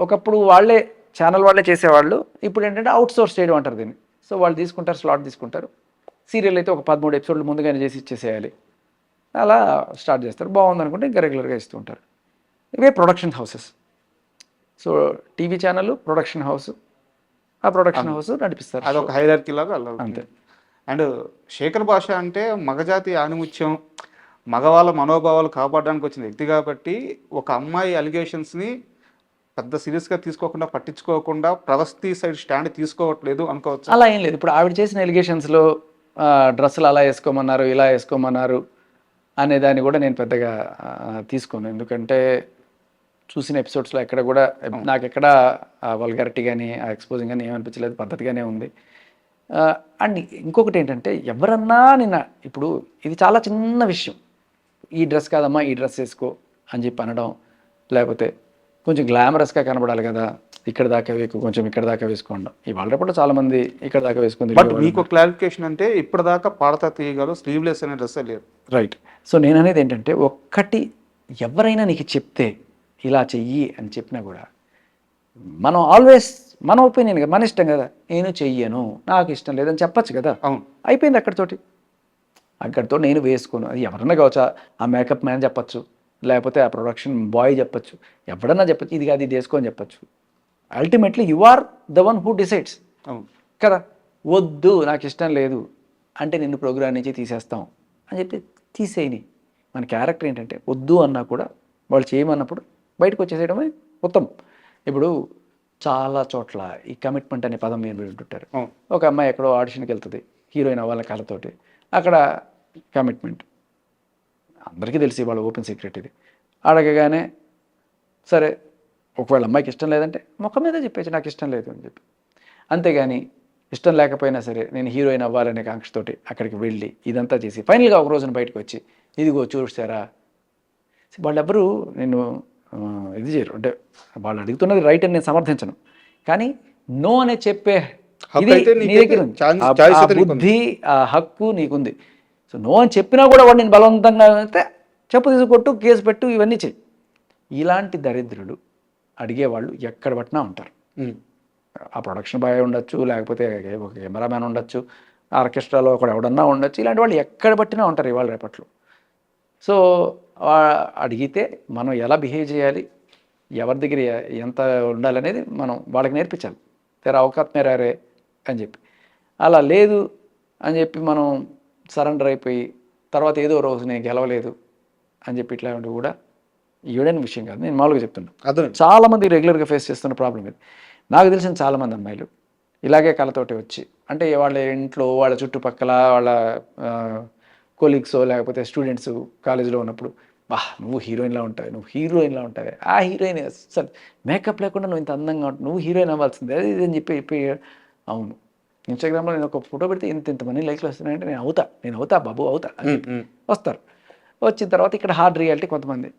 ఒకప్పుడు వాళ్ళే ఛానల్ వాళ్ళే చేసేవాళ్ళు, ఇప్పుడు ఏంటంటే అవుట్ సోర్స్ చేయడం అంటారు దీన్ని. సో వాళ్ళు తీసుకుంటారు, స్లాట్ తీసుకుంటారు. సీరియల్ అయితే ఒక 13 ఎపిసోడ్లు ముందుగానే చేసి ఇచ్చేసేయాలి, అలా స్టార్ట్ చేస్తారు. బాగుంది అనుకుంటే ఇంకా రెగ్యులర్గా ఇస్తూ ఉంటారు. ఇవే production houses. So TV channel production house, ఆ ప్రొడక్షన్ హౌస్ నడిపిస్తారు. అదొక హైరార్కీ లాగా అలా అంతే. అండ్ శేఖర్ భాష అంటే మగజాతి ఆణిముత్యం, మగవాళ్ళ మనోభావాలు కాపాడడానికి వచ్చిన వ్యక్తి కాబట్టి ఒక అమ్మాయి అలిగేషన్స్ని పెద్ద సీరియస్గా తీసుకోకుండా, పట్టించుకోకుండా ప్రవస్తి సైడ్ స్టాండ్ తీసుకోవట్లేదు అనుకోవచ్చు. అలా ఏం లేదు. ఇప్పుడు ఆవిడ చేసిన ఎలిగేషన్స్లో డ్రెస్సులు అలా వేసుకోమన్నారు, ఇలా వేసుకోమన్నారు అనే దాన్ని కూడా నేను పెద్దగా తీసుకోను. ఎందుకంటే చూసిన ఎపిసోడ్స్లో ఎక్కడ కూడా నాకు ఎక్కడ వల్గారిటీ కానీ ఆ ఎక్స్పోజింగ్ కానీ ఏమనిపించలేదు, పద్ధతిగానే ఉంది. అండ్ ఇంకొకటి ఏంటంటే ఎవరన్నా ఇప్పుడు ఇది చాలా చిన్న విషయం, ఈ డ్రెస్ కాదమ్మా ఈ డ్రెస్ వేసుకో అని చెప్పి అనడం, లేకపోతే కొంచెం గ్లామరస్గా కనబడాలి కదా ఇక్కడ దాకా కొంచెం ఇక్కడ దాకా వేసుకోండి. ఇవాళ రేపట్లో చాలామంది ఇక్కడ దాకా వేసుకుంది. బట్ మీకు క్లారిఫికేషన్ అంటే ఇప్పటిదాకా పాడతా తీయగలరు స్లీవ్లెస్ అనే డ్రెస్ లేదు. రైట్. సో నేను అనేది ఏంటంటే ఒక్కటి, ఎవరైనా నీకు చెప్తే ఇలా చెయ్యి అని చెప్పినా కూడా మనం ఆల్వేస్ మన ఒపీనియన్ కదా, మన ఇష్టం కదా, నేను చెయ్యను నాకు ఇష్టం లేదని చెప్పచ్చు కదా. అవును, అయిపోయింది అక్కడితో నేను వేసుకోను. అది ఎవరన్నా కావచ్చు, ఆ మేకప్ మ్యాన్ చెప్పచ్చు, లేకపోతే ఆ ప్రొడక్షన్ బాయ్ చెప్పచ్చు, ఎవడన్నా చెప్పచ్చు, ఇది కాదు ఇది వేసుకో అని చెప్పచ్చు. Ultimately you are the one who decides కదా. వద్దు నాకు ఇష్టం లేదు అంటే నిన్ను ప్రోగ్రామ్ నుంచి తీసేస్తాం అని చెప్పి తీసేయని. మన క్యారెక్టర్ ఏంటంటే వద్దు అన్నా కూడా వాళ్ళు చేయమన్నప్పుడు బయటకు వచ్చేసేయడమే ఉత్తమం. ఇప్పుడు చాలా చోట్ల ఈ కమిట్మెంట్ అనే పదం మీరు వింటుంటారు. ఒక అమ్మాయి ఎక్కడో ఆడిషన్కి వెళ్తుంది, హీరోయిన్ అవ్వాల కళతోటి, అక్కడ కమిట్మెంట్ అందరికీ తెలిసి వాళ్ళ ఓపెన్ సీక్రెట్ ఇది. అడగగానే సరే, ఒకవేళ అమ్మాయికి ఇష్టం లేదంటే ముఖం మీద చెప్పేసి నాకు ఇష్టం లేదు అని చెప్పి, అంతేగాని ఇష్టం లేకపోయినా సరే నేను హీరోయిన్ అవ్వాలనే కాంక్షతోటి అక్కడికి వెళ్ళి ఇదంతా చేసి ఫైనల్గా ఒక రోజున బయటకు వచ్చి ఇదిగో చూసారా, వాళ్ళెవ్వరూ నేను ఇది చేయరు. అంటే వాళ్ళు అడుగుతున్నది రైట్ అని నేను సమర్థించను, కానీ నో అనే చెప్పే ఇది నీ దగ్గర ఉంది, ఆ బుద్ధి ఆ హక్కు నీకుంది. సో నో అని చెప్పినా కూడా వాడు నేను బలవంతంగా అయితే చెప్పు తీసుకొట్టు, కేసు పెట్టు, ఇవన్నీ చెయ్యి. ఇలాంటి దరిద్రులు అడిగేవాళ్ళు ఎక్కడ పట్టినా ఉంటారు. ఆ ప్రొడక్షన్ బాయ్ ఉండొచ్చు, లేకపోతే ఒక కెమెరామ్యాన్ ఉండొచ్చు, ఆర్కెస్ట్రాలో ఒకడు ఎవడన్నా ఉండొచ్చు, ఇలాంటి వాళ్ళు ఎక్కడ పట్టినా ఉంటారు ఇవాళ రేపట్లో. సో అడిగితే మనం ఎలా బిహేవ్ చేయాలి, ఎవరి దగ్గర ఎంత ఉండాలనేది మనం వాళ్ళకి నేర్పించాలి. తెరా అవకాశం మేరారే అని చెప్పి, అలా లేదు అని చెప్పి మనం సరెండర్ అయిపోయి తర్వాత ఏదో రోజు నేను గెలవలేదు అని చెప్పి ఇట్లాంటివి కూడా ఇవ్వడని విషయం కాదు. నేను మామూలుగా చెప్తున్నాను. చాలామంది రెగ్యులర్గా ఫేస్ చేస్తున్న ప్రాబ్లం ఇది. నాకు తెలిసిన చాలామంది అమ్మాయిలు ఇలాగే కళతోటి వచ్చి, అంటే వాళ్ళ ఇంట్లో వాళ్ళ చుట్టుపక్కల వాళ్ళ కొలీగ్స్ లేకపోతే స్టూడెంట్స్ కాలేజీలో ఉన్నప్పుడు, బా నువ్వు హీరోయిన్లా ఉంటావే, ఆ హీరోయిన్ అసలు మేకప్ లేకుండా నువ్వు ఇంత అందంగా ఉంటావు, నువ్వు హీరోయిన్ అవ్వాల్సిందే అది ఇది అని చెప్పి అవును, ఇన్స్టాగ్రామ్లో నేను ఒక ఫోటో పెడితే ఇంతమంది లైక్లు వస్తున్నాయంటే నేను అవుతా బాబు అవుతా అని వస్తారు. వచ్చిన తర్వాత ఇక్కడ హార్డ్ రియాలిటీ కొంతమంది,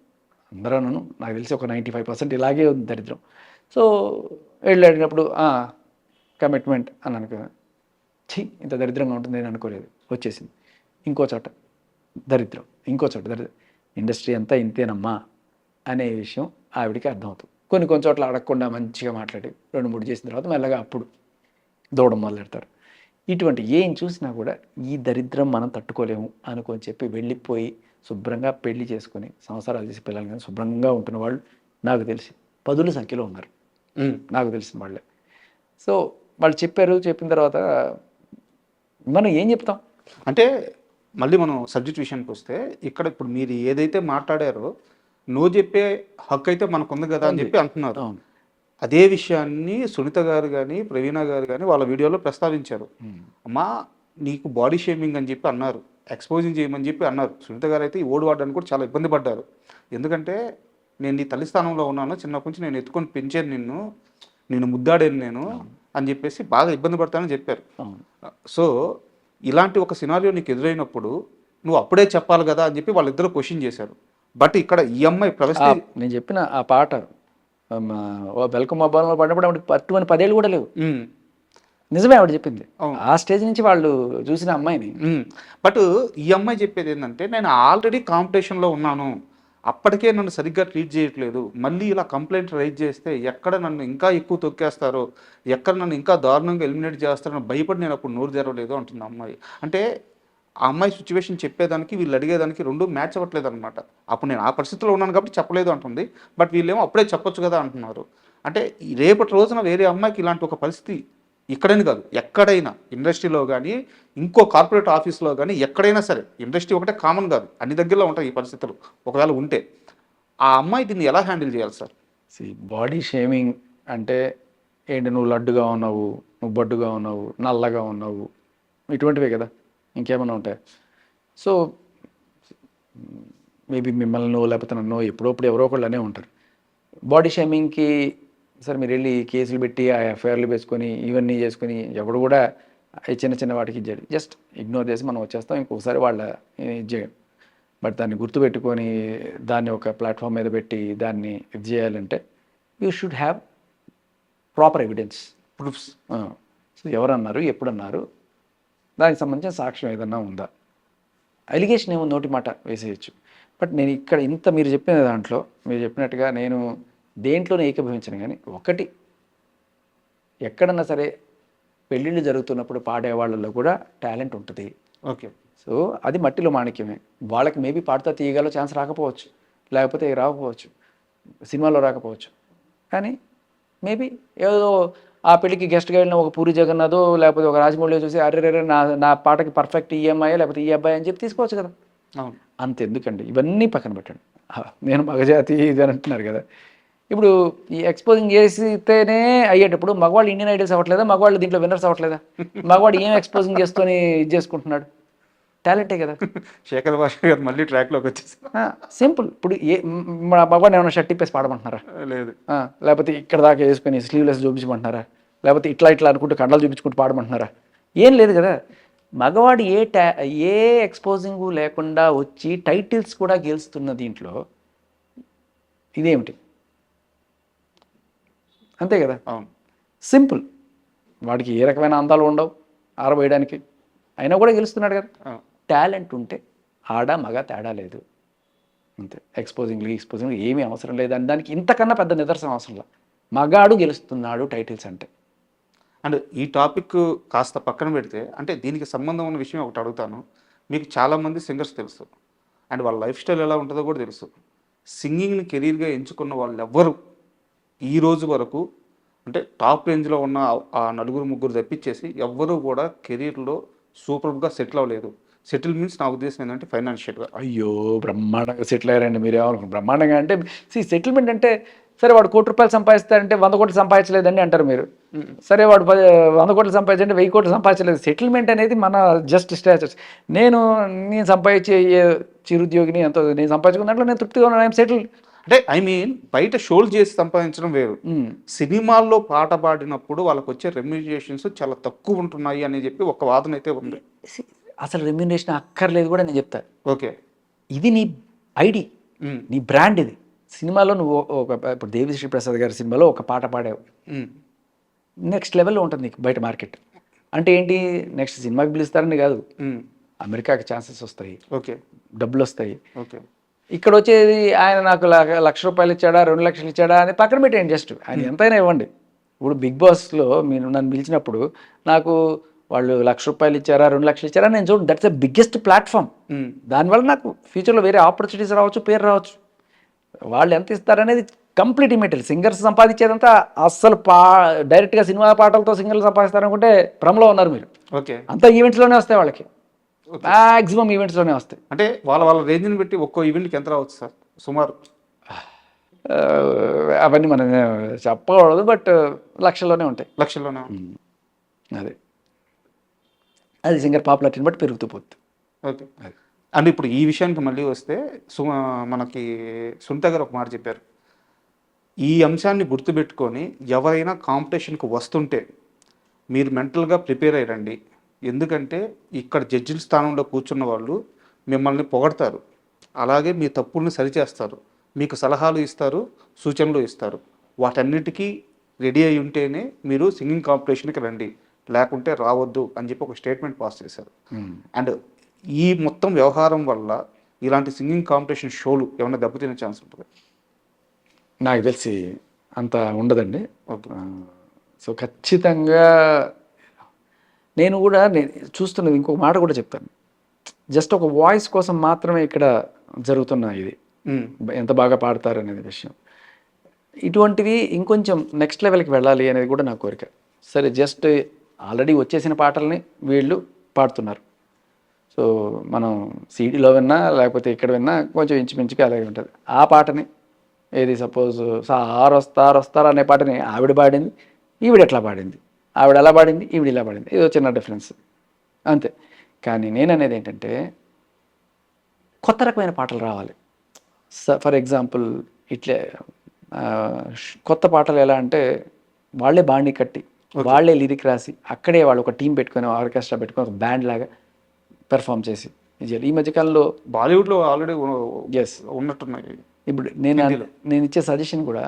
అందరూ నాకు తెలిసి ఒక 95% ఇలాగే ఉంది దరిద్రం. సో వెళ్ళేటప్పుడు కమిట్మెంట్ అని అనుకో, ఇంత దరిద్రంగా ఉంటుంది నేను అనుకోలేదు, వచ్చేసింది. ఇంకో చోట దరిద్రం, ఇంకో చోట దరిద్రం, ఇండస్ట్రీ అంతా ఇంతేనమ్మా అనే విషయం ఆవిడికి అర్థమవుతుంది. కొన్ని చోట్ల అడగకుండా మంచిగా మాట్లాడి 2-3 చేసిన తర్వాత మెల్లగా అప్పుడు దూడడం మొదలెడతారు. ఇటువంటి ఏం చూసినా కూడా ఈ దరిద్రం మనం తట్టుకోలేము అనుకొని చెప్పి వెళ్ళిపోయి శుభ్రంగా పెళ్లి చేసుకొని సంసారాలు చేసి పిల్లలు కానీ శుభ్రంగా ఉంటున్న వాళ్ళు నాకు తెలిసి 10ల సంఖ్యలో ఉన్నారు, నాకు తెలిసిన వాళ్ళే. సో వాళ్ళు చెప్పిన తర్వాత మనం ఏం చెప్తాం అంటే మళ్ళీ మనం సబ్జెక్ట్ విషయానికి వస్తే, ఇక్కడ ఇప్పుడు మీరు ఏదైతే మాట్లాడారో నో చెప్పే హక్కు అయితే మనకు ఉంది కదా అని చెప్పి అంటున్నారు. అవును. అదే విషయాన్ని సునీత గారు కానీ ప్రవీణ గారు కానీ వాళ్ళ వీడియోలో ప్రస్తావించారు. అమ్మా నీకు బాడీ షేమింగ్ అని చెప్పి అన్నారు, ఎక్స్పోజింగ్ చేయమని చెప్పి అన్నారు. సునీత గారు అయితే ఈ ఓడి వాడడానికి కూడా చాలా ఇబ్బంది పడ్డారు. ఎందుకంటే నేను నీ తల్లి స్థానంలో ఉన్నాను, చిన్నప్పటి నుంచి నేను ఎత్తుకొని పెంచాను నేను ముద్దాడాను నేను అని చెప్పేసి బాగా ఇబ్బంది పడతానని చెప్పారు. సో ఇలాంటి ఒక సినారియో నీకు ఎదురైనప్పుడు నువ్వు అప్పుడే చెప్పాలి కదా అని చెప్పి వాళ్ళిద్దరూ క్వశ్చన్ చేశారు. బట్ ఇక్కడ ఈ అమ్మాయి నేను చెప్పిన ఆ పాట వెల్కమ్ అబ్బాలో పడినప్పుడు ఆవిడకి 10 ఏళ్ళు కూడా లేవు. నిజమే ఆవిడ చెప్పింది. ఆ స్టేజ్ నుంచి వాళ్ళు చూసిన అమ్మాయిని. బట్ ఈ అమ్మాయి చెప్పేది ఏంటంటే నేను ఆల్రెడీ కాంపిటీషన్లో ఉన్నాను, అప్పటికే నన్ను సరిగ్గా ట్రీట్ చేయట్లేదు, మళ్ళీ ఇలా కంప్లైంట్ రైజ్ చేస్తే ఎక్కడ నన్ను ఇంకా ఎక్కువ తొక్కేస్తారో, ఎక్కడ నన్ను ఇంకా దారుణంగా ఎలిమినేట్ చేస్తారో భయపడి నేను అప్పుడు నోరు తెరవలేదు అంటుంది అమ్మాయి. అంటే ఆ అమ్మాయి సిచ్యువేషన్ చెప్పేదానికి వీళ్ళు అడిగేదానికి రెండు మ్యాచ్ అవ్వట్లేదు అనమాట. అప్పుడు నేను ఆ పరిస్థితిలో ఉన్నాను కాబట్టి చెప్పలేదు అంటుంది, బట్ వీళ్ళేమో అప్పుడే చెప్పొచ్చు కదా అంటున్నారు. అంటే రేపటి రోజున వేరే అమ్మాయికి ఇలాంటి ఒక పరిస్థితి ఇక్కడని కాదు ఎక్కడైనా ఇండస్ట్రీలో కానీ ఇంకో కార్పొరేట్ ఆఫీస్లో కానీ ఎక్కడైనా సరే, ఇండస్ట్రీ ఒకటే కామన్ కాదు, అన్ని దగ్గరలో ఉంటాయి ఈ పరిస్థితులు. ఒకవేళ ఉంటే ఆ అమ్మాయి దీన్ని ఎలా హ్యాండిల్ చేయాలి సార్? బాడీ షేమింగ్ అంటే ఏంటి, నువ్వు లడ్డుగా ఉన్నావు, నువ్వు బొడ్డుగా ఉన్నావు, నల్లగా ఉన్నావు, ఇటువంటివే కదా, ఇంకేమైనా ఉంటాయి. సో మేబీ మిమ్మల్ని లేకపోతే నన్ను ఎప్పుడప్పుడు ఎవరో ఒకళ్ళు అనే ఉంటారు. బాడీ షేమింగ్కి సరే మీరు వెళ్ళి కేసులు పెట్టి ఆ ఎఫ్ఐఆర్లు వేసుకొని ఇవన్నీ చేసుకొని ఎవడు కూడా చిన్న చిన్న వాటికి ఇచ్చాడు, జస్ట్ ఇగ్నోర్ చేసి మనం వచ్చేస్తాం, ఇంకొకసారి వాళ్ళ ఇది చేయం. బట్ దాన్ని గుర్తుపెట్టుకొని దాన్ని ఒక ప్లాట్ఫామ్ మీద పెట్టి దాన్ని ఇది చేయాలంటే you should have proper evidence, proofs. So ఎవరన్నారు, ఎప్పుడన్నారు, దానికి సంబంధించిన సాక్ష్యం ఏదన్నా ఉందా, అలిగేషన్ ఏమో నోటి మాట వేసేయచ్చు. బట్ నేను ఇక్కడ ఇంత మీరు చెప్పిన దాంట్లో మీరు చెప్పినట్టుగా నేను దేంట్లోనే ఏకీభవించను. కానీ ఒకటి, ఎక్కడన్నా సరే పెళ్ళిళ్ళు జరుగుతున్నప్పుడు పాడేవాళ్ళలో కూడా టాలెంట్ ఉంటుంది. ఓకే. సో అది మట్టిలో మాణిక్యమే. వాళ్ళకి మేబీ పాడుతా తీయగల ఛాన్స్ రాకపోవచ్చు, లేకపోతే రాకపోవచ్చు, సినిమాలో రాకపోవచ్చు. కానీ మేబీ ఏదో ఆ పెళ్ళికి గెస్ట్గా వెళ్ళిన ఒక పూరి జగన్నాథో లేకపోతే ఒక రాజమౌళి చూసి అరే నా పాటకి పర్ఫెక్ట్ ఈ అమ్మాయి లేకపోతే ఈ అబ్బాయి అని చెప్పి తీసుకోవచ్చు కదా. అంతెందుకండి, ఇవన్నీ పక్కన పెట్టండి. నేను మగజాతి ఇది అని అంటున్నారు కదా. ఇప్పుడు ఈ ఎక్స్పోజింగ్ చేస్తేనే అయ్యేటప్పుడు మగవాళ్ళు ఇండియన్ ఐడల్స్ అవ్వట్లేదా, మగవాళ్ళు దీంట్లో విన్నర్స్ అవ్వట్లేదా? మగవాడు ఏం ఎక్స్పోజింగ్ చేసుకొని ఇది చేసుకుంటున్నాడు, టాలెంటే కదా. శేఖర్ భాష గారు మళ్ళీ ట్రాక్లోకి వచ్చేసి సింపుల్. ఇప్పుడు మగవాడిని ఏమైనా షర్ట్ ఇప్పేసి పాడమంటున్నారా? లేదు. లేకపోతే ఇక్కడ దాకా వేసుకొని స్లీవ్లెస్ చూపించమంటున్నారా? లేకపోతే ఇట్లా అనుకుంటూ కండలు చూపించుకుంటూ పాడమంటున్నారా? ఏం లేదు కదా. మగవాడు ఏ ఎక్స్పోజింగ్ లేకుండా వచ్చి టైటిల్స్ కూడా గెలుస్తున్న దీంట్లో ఇదేమిటి? అంతే కదా. సింపుల్. వాడికి ఏ రకమైన అందాలు ఉండవు ఆరబోయడానికి, అయినా కూడా గెలుస్తున్నాడు కదా. టాలెంట్ ఉంటే ఆడ మగ తేడా లేదు, అంతే. ఎక్స్పోజింగ్ ఏమీ అవసరం లేదు అని దానికి ఇంతకన్నా పెద్ద నిదర్శనం అవసరం లేదు. మగాడు గెలుస్తున్నాడు టైటిల్స్ అంటే. అండ్ ఈ టాపిక్ కాస్త పక్కన పెడితే, అంటే దీనికి సంబంధం ఉన్న విషయం ఒకటి అడుగుతాను. మీకు చాలామంది సింగర్స్ తెలుసు, అండ్ వాళ్ళ లైఫ్ స్టైల్ ఎలా ఉంటుందో కూడా తెలుసు. సింగింగ్ని కెరీర్గా ఎంచుకున్న వాళ్ళు ఎవ్వరు ఈ రోజు వరకు, అంటే టాప్ రేంజ్లో ఉన్న ఆ నలుగురు ముగ్గురు తప్పించేసి ఎవ్వరూ కూడా కెరీర్లో సూపర్గా సెటిల్ అవ్వలేదు. సెటిల్ మీన్స్ నా ఉద్దేశం ఏంటంటే ఫైనాన్షియల్గా. అయ్యో బ్రహ్మాండంగా సెటిల్ అయ్యారండి మీరు. ఏమనుకుంటారు బ్రహ్మాండంగా అంటే? సెటిల్మెంట్ అంటే సరే వాడు ₹1,00,00,000 సంపాదిస్తారంటే 100 కోట్లు సంపాదించలేదండి అంటారు మీరు. సరే వాడు 100 కోట్లు సంపాదించంటే 1000 కోట్లు సంపాదించలేదు. సెటిల్మెంట్ అనేది మన జస్ట్ స్టేటస్. నేను సంపాదించే చిరుద్యోగిని ఎంతో నేను సంపాదించుకున్న దాంట్లో నేను తృప్తిగా ఉన్నాను, ఐఎమ్ సెటిల్. అంటే ఐ మీన్ బయట షోలు చేసి సంపాదించడం వేరు, సినిమాల్లో పాట పాడినప్పుడు వాళ్ళకి వచ్చే రెమ్యూనరేషన్స్ చాలా తక్కువ ఉంటున్నాయి అని చెప్పి ఒక వాదన అయితే ఉంది. అసలు రెమ్యూనరేషన్ అక్కర్లేదు కూడా నేను చెప్తా. ఓకే. ఇది నీ ఐడి, నీ బ్రాండ్. ఇది సినిమాలో నువ్వు ఇప్పుడు దేవిశ్రీ ప్రసాద్ గారి సినిమాలో ఒక పాట పాడావు, నెక్స్ట్ లెవెల్లో ఉంటుంది నీకు బయట మార్కెట్. అంటే ఏంటి, నెక్స్ట్ సినిమాకి పిలుస్తారని కాదు, అమెరికాకి ఛాన్సెస్ వస్తాయి, ఓకే, డబ్బులు వస్తాయి. ఓకే. ఇక్కడ వచ్చేది ఆయన నాకు ₹1,00,000 ఇచ్చాడా 2 లక్షలు ఇచ్చాడా అని పక్కన పెట్టేయండి, జస్ట్ ఆయన ఎంతైనా ఇవ్వండి. ఇప్పుడు బిగ్ బాస్లో మీరు నన్ను పిలిచినప్పుడు నాకు వాళ్ళు ₹1,00,000 ఇచ్చారా 2 లక్షలు ఇచ్చారా నేను చూడండి, దట్స్ ద బిగ్గెస్ట్ ప్లాట్ఫామ్. దానివల్ల నాకు ఫ్యూచర్లో వేరే ఆపర్చునిటీస్ రావచ్చు, పేరు రావచ్చు. వాళ్ళు ఎంత ఇస్తారనేది కంప్లీట్ ఇమేటల్. సింగర్స్ సంపాదించేదంతా అస్సలు డైరెక్ట్గా సినిమా పాటలతో సింగర్లు సంపాదిస్తారనుకుంటే భ్రమలో ఉన్నారు మీరు. ఓకే. అంతా ఈవెంట్స్లోనే వస్తాయి వాళ్ళకి, మ్యాక్సిమం ఈవెంట్స్లోనే వస్తాయి. అంటే వాళ్ళ రేంజ్ని బట్టి ఒక్కో ఈవెంట్కి ఎంత రావచ్చు సార్ సుమారు? అవన్నీ మనం చెప్పకూడదు, బట్ లక్షల్లోనే ఉంటాయి. లక్షల్లోనే. అదే అది సింగర్ పాపులారిటీని బట్టి పెరుగుతూ పోతుంది. ఓకే. అంటే ఇప్పుడు ఈ విషయానికి మళ్ళీ వస్తే మనకి సునీత గారు ఒక మాట చెప్పారు. ఈ అంశాన్ని గుర్తుపెట్టుకొని ఎవరైనా కాంపిటీషన్కి వస్తుంటే మీరు మెంటల్గా ప్రిపేర్ అయ్యండి. ఎందుకంటే ఇక్కడ జడ్జిల స్థానంలో కూర్చున్న వాళ్ళు మిమ్మల్ని పొగడతారు, అలాగే మీ తప్పుల్ని సరిచేస్తారు, మీకు సలహాలు ఇస్తారు, సూచనలు ఇస్తారు. వాటన్నిటికీ రెడీ అయి ఉంటేనే మీరు సింగింగ్ కాంపిటీషన్కి రండి, లేకుంటే రావద్దు అని చెప్పి ఒక స్టేట్మెంట్ పాస్ చేశారు. అండ్ ఈ మొత్తం వ్యవహారం వల్ల ఇలాంటి సింగింగ్ కాంపిటీషన్ షోలు ఏమైనా దెబ్బతినే ఛాన్స్ ఉంటుంది? నాకు తెలిసి అంత ఉండదండి. ఓకే. సో ఖచ్చితంగా నేను చూస్తున్నది ఇంకొక మాట కూడా చెప్తాను. జస్ట్ ఒక వాయిస్ కోసం మాత్రమే ఇక్కడ జరుగుతున్న ఇది, ఎంత బాగా పాడతారు అనేది విషయం. ఇటువంటివి ఇంకొంచెం నెక్స్ట్ లెవెల్కి వెళ్ళాలి అనేది కూడా నా కోరిక. సరే, జస్ట్ ఆల్రెడీ వచ్చేసిన పాటల్ని వీళ్ళు పాడుతున్నారు. సో మనం సీడీలో విన్నా లేకపోతే ఇక్కడ విన్నా కొంచెం ఇంచుమించుగా అలాగే ఉంటుంది. ఆ పాటని ఏది సపోజ్ సార్ వస్తారు అనే పాటని ఆవిడ పాడింది, ఈవిడ ఎట్లా పాడింది, ఆవిడ ఎలా పాడింది, ఈవిడ ఇలా పాడింది, ఏదో చిన్న డిఫరెన్స్ అంతే. కానీ నేను అనేది ఏంటంటే కొత్త రకమైన పాటలు రావాలి. ఫర్ ఎగ్జాంపుల్ ఇట్లే కొత్త పాటలు ఎలా అంటే వాళ్ళే బాండి కట్టి వాళ్ళే లిరిక్ రాసి అక్కడే వాళ్ళు ఒక టీం పెట్టుకొని ఆర్కెస్ట్రా పెట్టుకొని ఒక బ్యాండ్ లాగా పెర్ఫామ్ చేసి ఈ మధ్యకాలంలో బాలీవుడ్లో ఆల్రెడీ ఎస్ ఉన్నట్టున్నాయి. ఇప్పుడు నేను ఇచ్చే సజెషన్ కూడా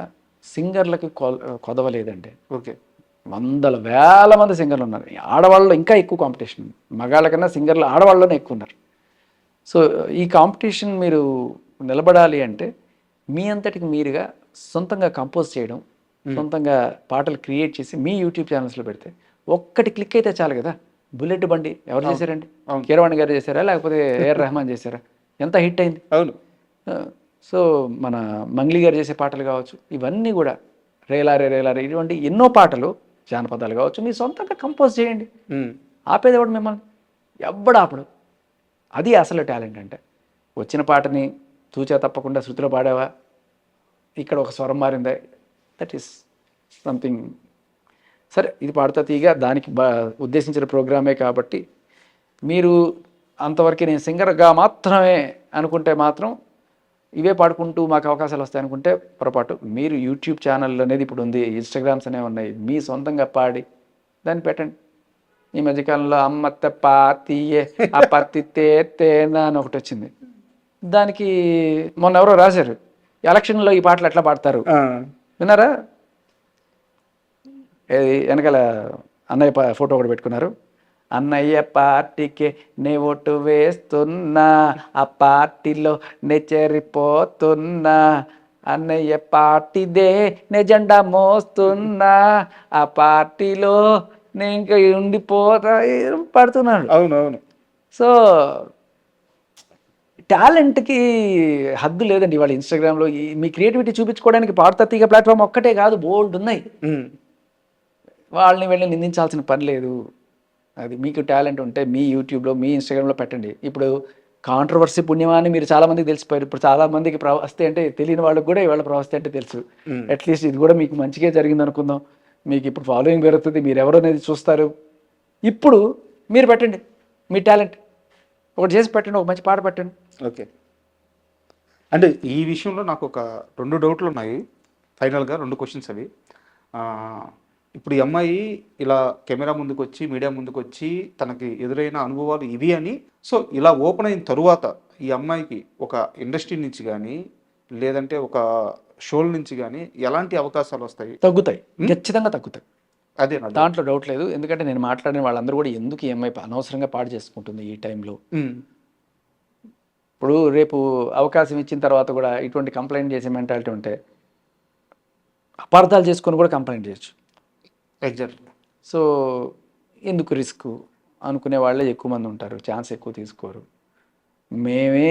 సింగర్లకి కొదవలేదండి. ఓకే. వందల వేల మంది సింగర్లు ఉన్నారు. ఆడవాళ్ళలో ఇంకా ఎక్కువ కాంపిటీషన్, మగాళ్ళ కన్నా సింగర్లు ఆడవాళ్ళలోనే ఎక్కువ ఉన్నారు. సో ఈ కాంపిటీషన్ మీరు నిలబడాలి అంటే మీ అంతటికి మీరుగా సొంతంగా కంపోజ్ చేయడం, సొంతంగా పాటలు క్రియేట్ చేసి మీ యూట్యూబ్ ఛానల్స్లో పెడితే ఒక్కటి క్లిక్ అయితే చాలు కదా. బుల్లెట్ బండి ఎవరు చేశారండి? కీరవాణి గారు చేశారా లేకపోతే ఏఆర్ రెహమాన్ చేశారా? ఎంత హిట్ అయింది. అవును. సో మన మంగ్లీ గారు చేసే పాటలు కావచ్చు, ఇవన్నీ కూడా రేలారే రేలారే ఇటువంటి ఎన్నో పాటలు, జానపదాలు కావచ్చు, మీ సొంతంగా కంపోజ్ చేయండి. ఆపేది ఎవడు మిమ్మల్ని? ఎవ్వడు. అది అసలు టాలెంట్ అంటే. వచ్చిన పాటని తూచా తప్పకుండా శృతిలో పాడావా, ఇక్కడ ఒక స్వరం మారిందా, దట్ ఈస్ సంథింగ్. సరే, ఇది పాడుతా తీయగా దానికి ఉద్దేశించిన ప్రోగ్రామే కాబట్టి మీరు అంతవరకు నేను సింగర్గా మాత్రమే అనుకుంటే మాత్రం ఇవే పాడుకుంటూ మాకు అవకాశాలు వస్తాయి అనుకుంటే పొరపాటు. మీరు యూట్యూబ్ ఛానల్ అనేది ఇప్పుడు ఉంది, ఇన్స్టాగ్రామ్స్ అనేవి ఉన్నాయి, మీ సొంతంగా పాడి దాన్ని పెట్టండి. ఈ మధ్యకాలంలో అమ్మత్త పాతియే ఆ పత్తి తేనా అని ఒకటి వచ్చింది. దానికి మొన్న ఎవరో రాశారు, ఎలక్షన్లో ఈ పాటలు ఎట్లా పాడతారు విన్నారా? వెనకాల అన్నయ్య ఫోటో ఒకటి పెట్టుకున్నారు. అన్నయ్య పార్టీకి నే ఓటు వేస్తున్నా, ఆ పార్టీలో నే చేరిపోతున్నా, అన్నయ్య పార్టీదే నే జెండా మోస్తున్నా, ఆ పార్టీలో నేను ఇంకా ఉండిపోతా పడుతున్నాడు. అవునవును. సో టాలెంట్కి హద్దు లేదండి. ఇవాళ ఇన్స్టాగ్రామ్లో మీ క్రియేటివిటీ చూపించుకోవడానికి పాడుతా తీగ ప్లాట్ఫామ్ ఒక్కటే కాదు, బోల్డ్ ఉన్నాయి. వాళ్ళని వెళ్ళి నిందించాల్సిన పని లేదు. అది మీకు టాలెంట్ ఉంటే మీ యూట్యూబ్లో మీ ఇన్స్టాగ్రామ్లో పెట్టండి. ఇప్పుడు కాంట్రవర్సీ పుణ్యమా అని మీరు చాలామందికి తెలిసిపోయారు. ఇప్పుడు చాలామందికి ప్రవస్తి అంటే తెలియని వాళ్ళకి కూడా ఇవాళ ప్రవస్తి అంటే తెలుసు. అట్లీస్ట్ ఇది కూడా మీకు మంచిగా జరిగింది అనుకుందాం. మీకు ఇప్పుడు ఫాలోయింగ్ పెరుగుతుంది, మీరు ఎవరు అనేది చూస్తారు. ఇప్పుడు మీరు పెట్టండి మీ టాలెంట్, ఒకటి చేసి పెట్టండి, ఒక మంచి పాట పెట్టండి. ఓకే. అంటే ఈ విషయంలో నాకు ఒక 2 డౌట్లు ఉన్నాయి. ఫైనల్గా 2 క్వశ్చన్స్ అవి. ఇప్పుడు ఈ అమ్మాయి ఇలా కెమెరా ముందుకు వచ్చి మీడియా ముందుకు వచ్చి తనకి ఎదురైన అనుభవాలు ఇవి అని, సో ఇలా ఓపెన్ అయిన తరువాత ఈ అమ్మాయికి ఒక ఇండస్ట్రీ నుంచి కానీ లేదంటే ఒక షోల నుంచి కానీ ఎలాంటి అవకాశాలు వస్తాయి? తగ్గుతాయి, ఖచ్చితంగా తగ్గుతాయి. అదే దాంట్లో డౌట్ లేదు. ఎందుకంటే నేను మాట్లాడిన వాళ్ళందరూ కూడా ఎందుకు ఈ అమ్మాయి అనవసరంగా పాడు చేసుకుంటుంది ఈ టైంలో. ఇప్పుడు రేపు అవకాశం ఇచ్చిన తర్వాత కూడా ఇటువంటి కంప్లైంట్ చేసే మెంటాలిటీ ఉంటే అపార్థాలు చేసుకొని కూడా కంప్లైంట్ చేయొచ్చు. ఎగ్జాక్ట్లీ. సో ఎందుకు రిస్క్ అనుకునే వాళ్ళే ఎక్కువ మంది ఉంటారు, ఛాన్స్ ఎక్కువ తీసుకోరు. మేమే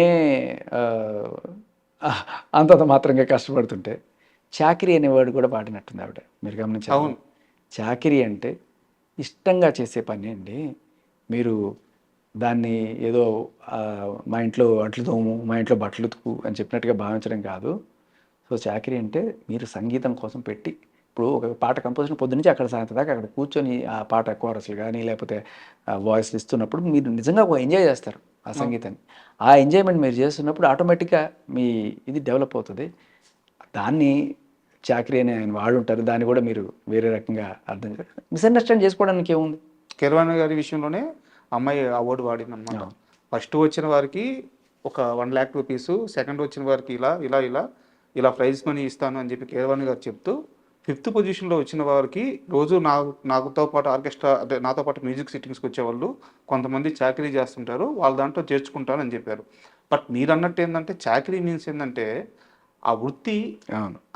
అంతంత మాత్రంగా కష్టపడుతుంటే చాకిరీ అనే వర్డ్ కూడా పాడినట్టుంది ఆవిడ, మీరు గమనించారు. చాకిరీ అంటే ఇష్టంగా చేసే పని అండి. మీరు దాన్ని ఏదో మా ఇంట్లో అంట్లు తోము, మా ఇంట్లో బట్టలు ఉతుకు అని చెప్పినట్టుగా భావించడం కాదు. సో చాకరీ అంటే మీరు సంగీతం కోసం పెట్టి ఇప్పుడు ఒక పాట కంపోజిషన్ పొద్దున్నుంచి అక్కడ సాయంత్రం దాకా అక్కడ కూర్చొని ఆ పాట కోరస్లు కానీ లేకపోతే వాయిస్లు ఇస్తున్నప్పుడు మీరు నిజంగా ఒక ఎంజాయ్ చేస్తారు ఆ సంగీతాన్ని. ఆ ఎంజాయ్మెంట్ మీరు చేస్తున్నప్పుడు ఆటోమేటిక్గా మీ ఇది డెవలప్ అవుతుంది. దాన్ని చాకరీ అని ఆయన వాడుంటారు. దాన్ని కూడా మీరు వేరే రకంగా అర్థం మిస్అండర్స్టాండ్ చేసుకోవడానికి ఏముంది. కీరవాణి గారి విషయంలోనే అమ్మాయి అవార్డు వాడింది అనమాట. ఫస్ట్ వచ్చిన వారికి ఒక 1 lakh రూపీస్, సెకండ్ వచ్చిన వారికి ఇలా ఇలా ఇలా ఇలా ప్రైజ్ మనీ ఇస్తాను అని చెప్పి కీరవాణి గారు చెప్తూ 5th పొజిషన్లో వచ్చిన వారికి రోజు నాతో పాటు ఆర్కెస్ట్రా అంటే నాతో పాటు మ్యూజిక్ సిట్టింగ్స్కి వచ్చేవాళ్ళు కొంతమంది చాకరీ చేస్తుంటారు, వాళ్ళ దాంట్లో చేర్చుకుంటాను అని చెప్పారు. బట్ మీరు అన్నట్టు ఏంటంటే చాకరీ మీన్స్ ఏంటంటే ఆ వృత్తి,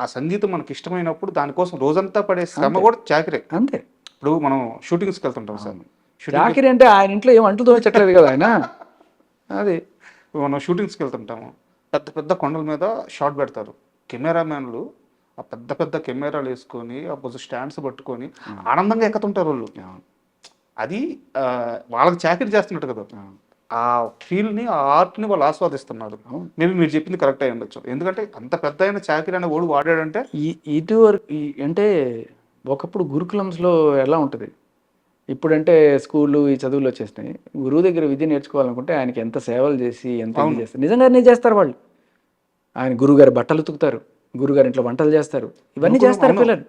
ఆ సంగీతం మనకి ఇష్టమైనప్పుడు దానికోసం రోజంతా పడే శ్రమ కూడా చాకరీ. అంతే. ఇప్పుడు మనం షూటింగ్స్కి వెళ్తుంటాం సార్. చాకరీ అంటే ఆయన ఇంట్లో ఏం అంటూ తోచట్లేదు కదా ఆయన. అది మనం షూటింగ్స్కి వెళ్తుంటాము, పెద్ద పెద్ద కొండల మీద షాట్ పెడతారు. కెమెరామ్యాన్లు ఆ పెద్ద పెద్ద కెమెరాలు వేసుకొని ఆ స్టాండ్స్ పట్టుకొని ఆనందంగా ఎక్కుతుంటారు వాళ్ళు. అది వాళ్ళకి చాకరీ చేస్తున్నట్టు కదా. ఆ ఫీల్ని, ఆ ఆర్ట్ని వాళ్ళు ఆస్వాదిస్తున్నారు. మేబీ మీరు చెప్పింది కరెక్ట్ అయి ఉండొచ్చు. ఎందుకంటే అంత పెద్ద అయిన చాకరీ అనే ఓడు వాడాడంటే ఇటువరకు అంటే ఒకప్పుడు గురుకులంస్లో ఎలా ఉంటుంది, ఇప్పుడంటే స్కూళ్ళు ఈ చదువులు వచ్చేసినాయి. గురువు దగ్గర విద్య నేర్చుకోవాలనుకుంటే ఆయనకి ఎంత సేవలు చేసి ఎంత ఇది చేస్తారు. నిజంగానే చేస్తారు వాళ్ళు. ఆయన గురువుగారి బట్టలు ఉతుకుతారు, గురుగారి ఇంట్లో వంటలు చేస్తారు, ఇవన్నీ చేస్తారు పిల్లలు.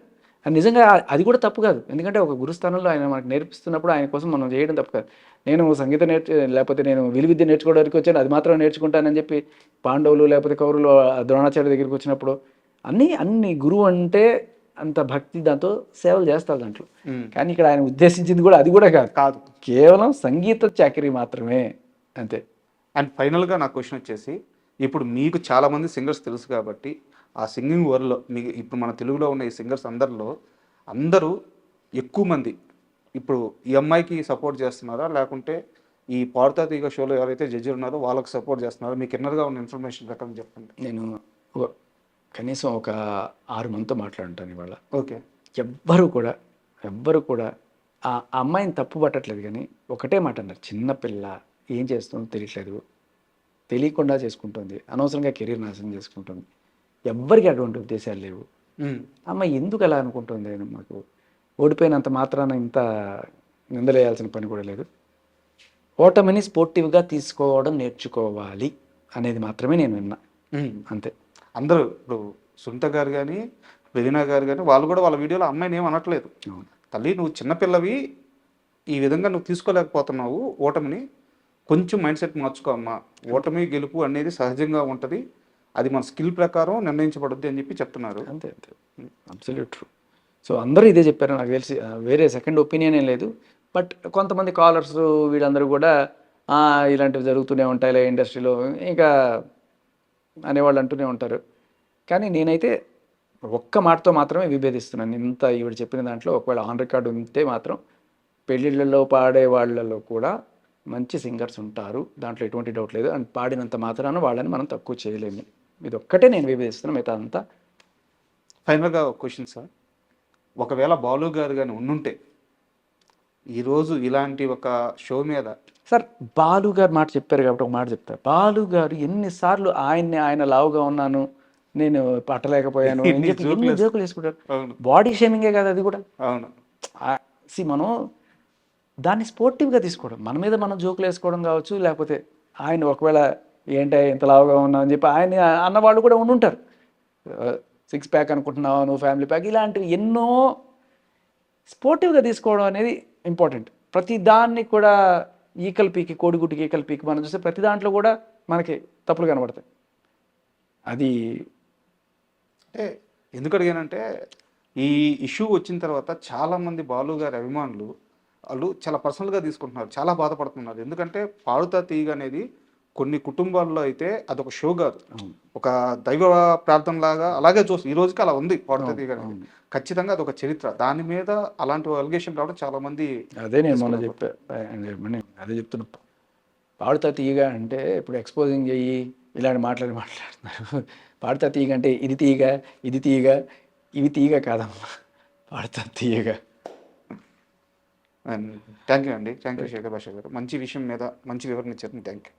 అది నిజంగా అది కూడా తప్పు కాదు. ఎందుకంటే ఒక గురుస్థానంలో ఆయన మనకు నేర్పిస్తున్నప్పుడు ఆయన కోసం మనం చేయడం తప్పు కాదు. నేను సంగీతం లేకపోతే నేను విలువిద్య నేర్చుకోవడానికి వచ్చాను, అది మాత్రం నేర్చుకుంటానని చెప్పి పాండవులు లేకపోతే కౌరులు ద్రోణాచార్య దగ్గరికి వచ్చినప్పుడు అన్ని గురువు అంటే అంత భక్తి, దాంతో సేవలు చేస్తారు దాంట్లో. కానీ ఇక్కడ ఆయన ఉద్దేశించింది కూడా అది కూడా కాదు, కేవలం సంగీత చాకరీ మాత్రమే, అంతే. అండ్ ఫైనల్గా నా క్వశ్చన్ వచ్చేసి, ఇప్పుడు మీకు చాలామంది సింగర్స్ తెలుసు కాబట్టి ఆ సింగింగ్ వరల్డ్లో మీకు ఇప్పుడు మన తెలుగులో ఉన్న ఈ సింగర్స్ అందరూ ఎక్కువ మంది ఇప్పుడు ఈ అమ్మాయికి సపోర్ట్ చేస్తున్నారా, లేకుంటే ఈ పాడుతా తీగ షోలో ఎవరైతే జడ్జిలు ఉన్నారో వాళ్ళకి సపోర్ట్ చేస్తున్నారో? మీకు ఇన్నర్గా ఉన్న ఇన్ఫర్మేషన్ ప్రకారం చెప్పండి. నేను కనీసం ఒక 6 మందితో మాట్లాడుంటాను ఇవాళ. ఓకే. ఎవ్వరు కూడా ఆ అమ్మాయిని తప్పు పట్టట్లేదు, కానీ ఒకటే మాట అన్నారు, చిన్నపిల్ల ఏం చేస్తుందో తెలియట్లేదు, తెలియకుండా చేసుకుంటుంది, అనవసరంగా కెరీర్ నాశనం చేసుకుంటుంది. ఎవ్వరికి అటువంటి ఉద్దేశాలు లేవు. అమ్మాయి ఎందుకు అలా అనుకుంటుంది అని మాకు ఓడిపోయినంత మాత్రాన ఇంత నిందలేయాల్సిన పని కూడా లేదు. ఓటమిని స్పోర్టివ్గా తీసుకోవడం నేర్చుకోవాలి అనేది మాత్రమే నేను విన్నా, అంతే. అందరూ ఇప్పుడు సునీత గారు కానీ రవీనా గారు కానీ వాళ్ళు కూడా వాళ్ళ వీడియోలో అమ్మాయిని ఏం అనట్లేదు. తల్లి, నువ్వు చిన్నపిల్లవి, ఈ విధంగా నువ్వు తీసుకోలేకపోతున్నావు ఓటమిని, కొంచెం మైండ్ సెట్ మార్చుకో అమ్మా, ఓటమి గెలుపు అనేది సహజంగా ఉంటుంది, అది మన స్కిల్ ప్రకారం నిర్ణయించబడుద్ది అని చెప్పి చెప్తున్నారు. అంతే అబ్సల్యూట్ ట్రూ. సో అందరూ ఇదే చెప్పారు, నాకు తెలిసి వేరే సెకండ్ ఒపీనియన్ ఏం లేదు. బట్ కొంతమంది కాలర్స్ వీళ్ళందరూ కూడా ఇలాంటివి జరుగుతూనే ఉంటాయిలే ఇండస్ట్రీలో ఇంకా అనేవాళ్ళు అంటూనే ఉంటారు. కానీ నేనైతే ఒక్క మాటతో మాత్రమే విభేదిస్తున్నాను. ఇంత ఈవిడ చెప్పిన దాంట్లో ఒకవేళ ఆన్ రికార్డు ఉంటే మాత్రం పెళ్ళిళ్ళలో పాడే వాళ్ళలో కూడా మంచి సింగర్స్ ఉంటారు, దాంట్లో ఎటువంటి డౌట్ లేదు. అండ్ పాడినంత మాత్రాన వాళ్ళని మనం తక్కువ చేయలేము. ఇది ఒక్కటే నేను విభేదిస్తున్నాను, మిగతా అంతా. ఫైనల్గా ఒక క్వశ్చన్ సార్, ఒకవేళ బాలు గారు కానీ ఉండుంటే ఈరోజు ఇలాంటి ఒక షో మీద సార్, బాలు గారు మాట చెప్పారు కాబట్టి ఒక మాట చెప్తారు. బాలు గారు ఎన్నిసార్లు ఆయన లావుగా ఉన్నాను, నేను పట్టలేకపోయాను ఎన్ని జోకులు వేసుకుంటారు. బాడీ షేమింగే కదా అది కూడా. అవును. మనం దాన్ని స్పోర్టివ్గా తీసుకోవడం, మన మీద మనం జోకులు వేసుకోవడం కావచ్చు, లేకపోతే ఆయన ఒకవేళ ఏంటి ఇంత లావుగా ఉన్నావు అని చెప్పి ఆయన అన్నవాళ్ళు కూడా ఉండుంటారు. 6 ప్యాక్ అనుకుంటున్నావు నువ్వు, ఫ్యామిలీ ప్యాక్, ఇలాంటివి ఎన్నో స్పోర్టివ్గా తీసుకోవడం అనేది ఇంపార్టెంట్. ప్రతి దాన్ని కూడా ఈకల్ పీకి, కోడిగుడ్డికి ఈకల్ పీకి మనం చూస్తే ప్రతి దాంట్లో కూడా మనకి తప్పులు కనబడతాయి. అది అంటే ఎందుకు అడిగానంటే, ఈ ఇష్యూ వచ్చిన తర్వాత చాలామంది బాలు గారి అభిమానులు వాళ్ళు చాలా పర్సనల్గా తీసుకుంటున్నారు, చాలా బాధపడుతున్నారు. ఎందుకంటే పాడుతా తీగ అనేది కొన్ని కుటుంబాల్లో అయితే అదొక షో కాదు, ఒక దైవ ప్రార్థన లాగా అలాగే చూస్తుంది. ఈ రోజుకి అలా ఉంది పాడుతా తీగ అనేది. ఖచ్చితంగా అదొక చరిత్ర. దాని మీద అలాంటి అలిగేషన్ రావడం చాలా మంది. అదే నేను మొన్న అదే చెప్తున్నా. పాడుతా తీగ అంటే ఇప్పుడు ఎక్స్పోజింగ్ చెయ్యి ఇలాంటి మాట్లాడుతున్నారు. పాడుతా తీగ అంటే ఇది తీగ, ఇది తీగ, ఇవి తీగ కాదమ్మా, పాడుతా తీగ. థ్యాంక్ యూ అండి. థ్యాంక్ యూ శేఖర్ భాష గారు. మంచి విషయం మీద మంచి వివరణ ఇచ్చారు. Thank you.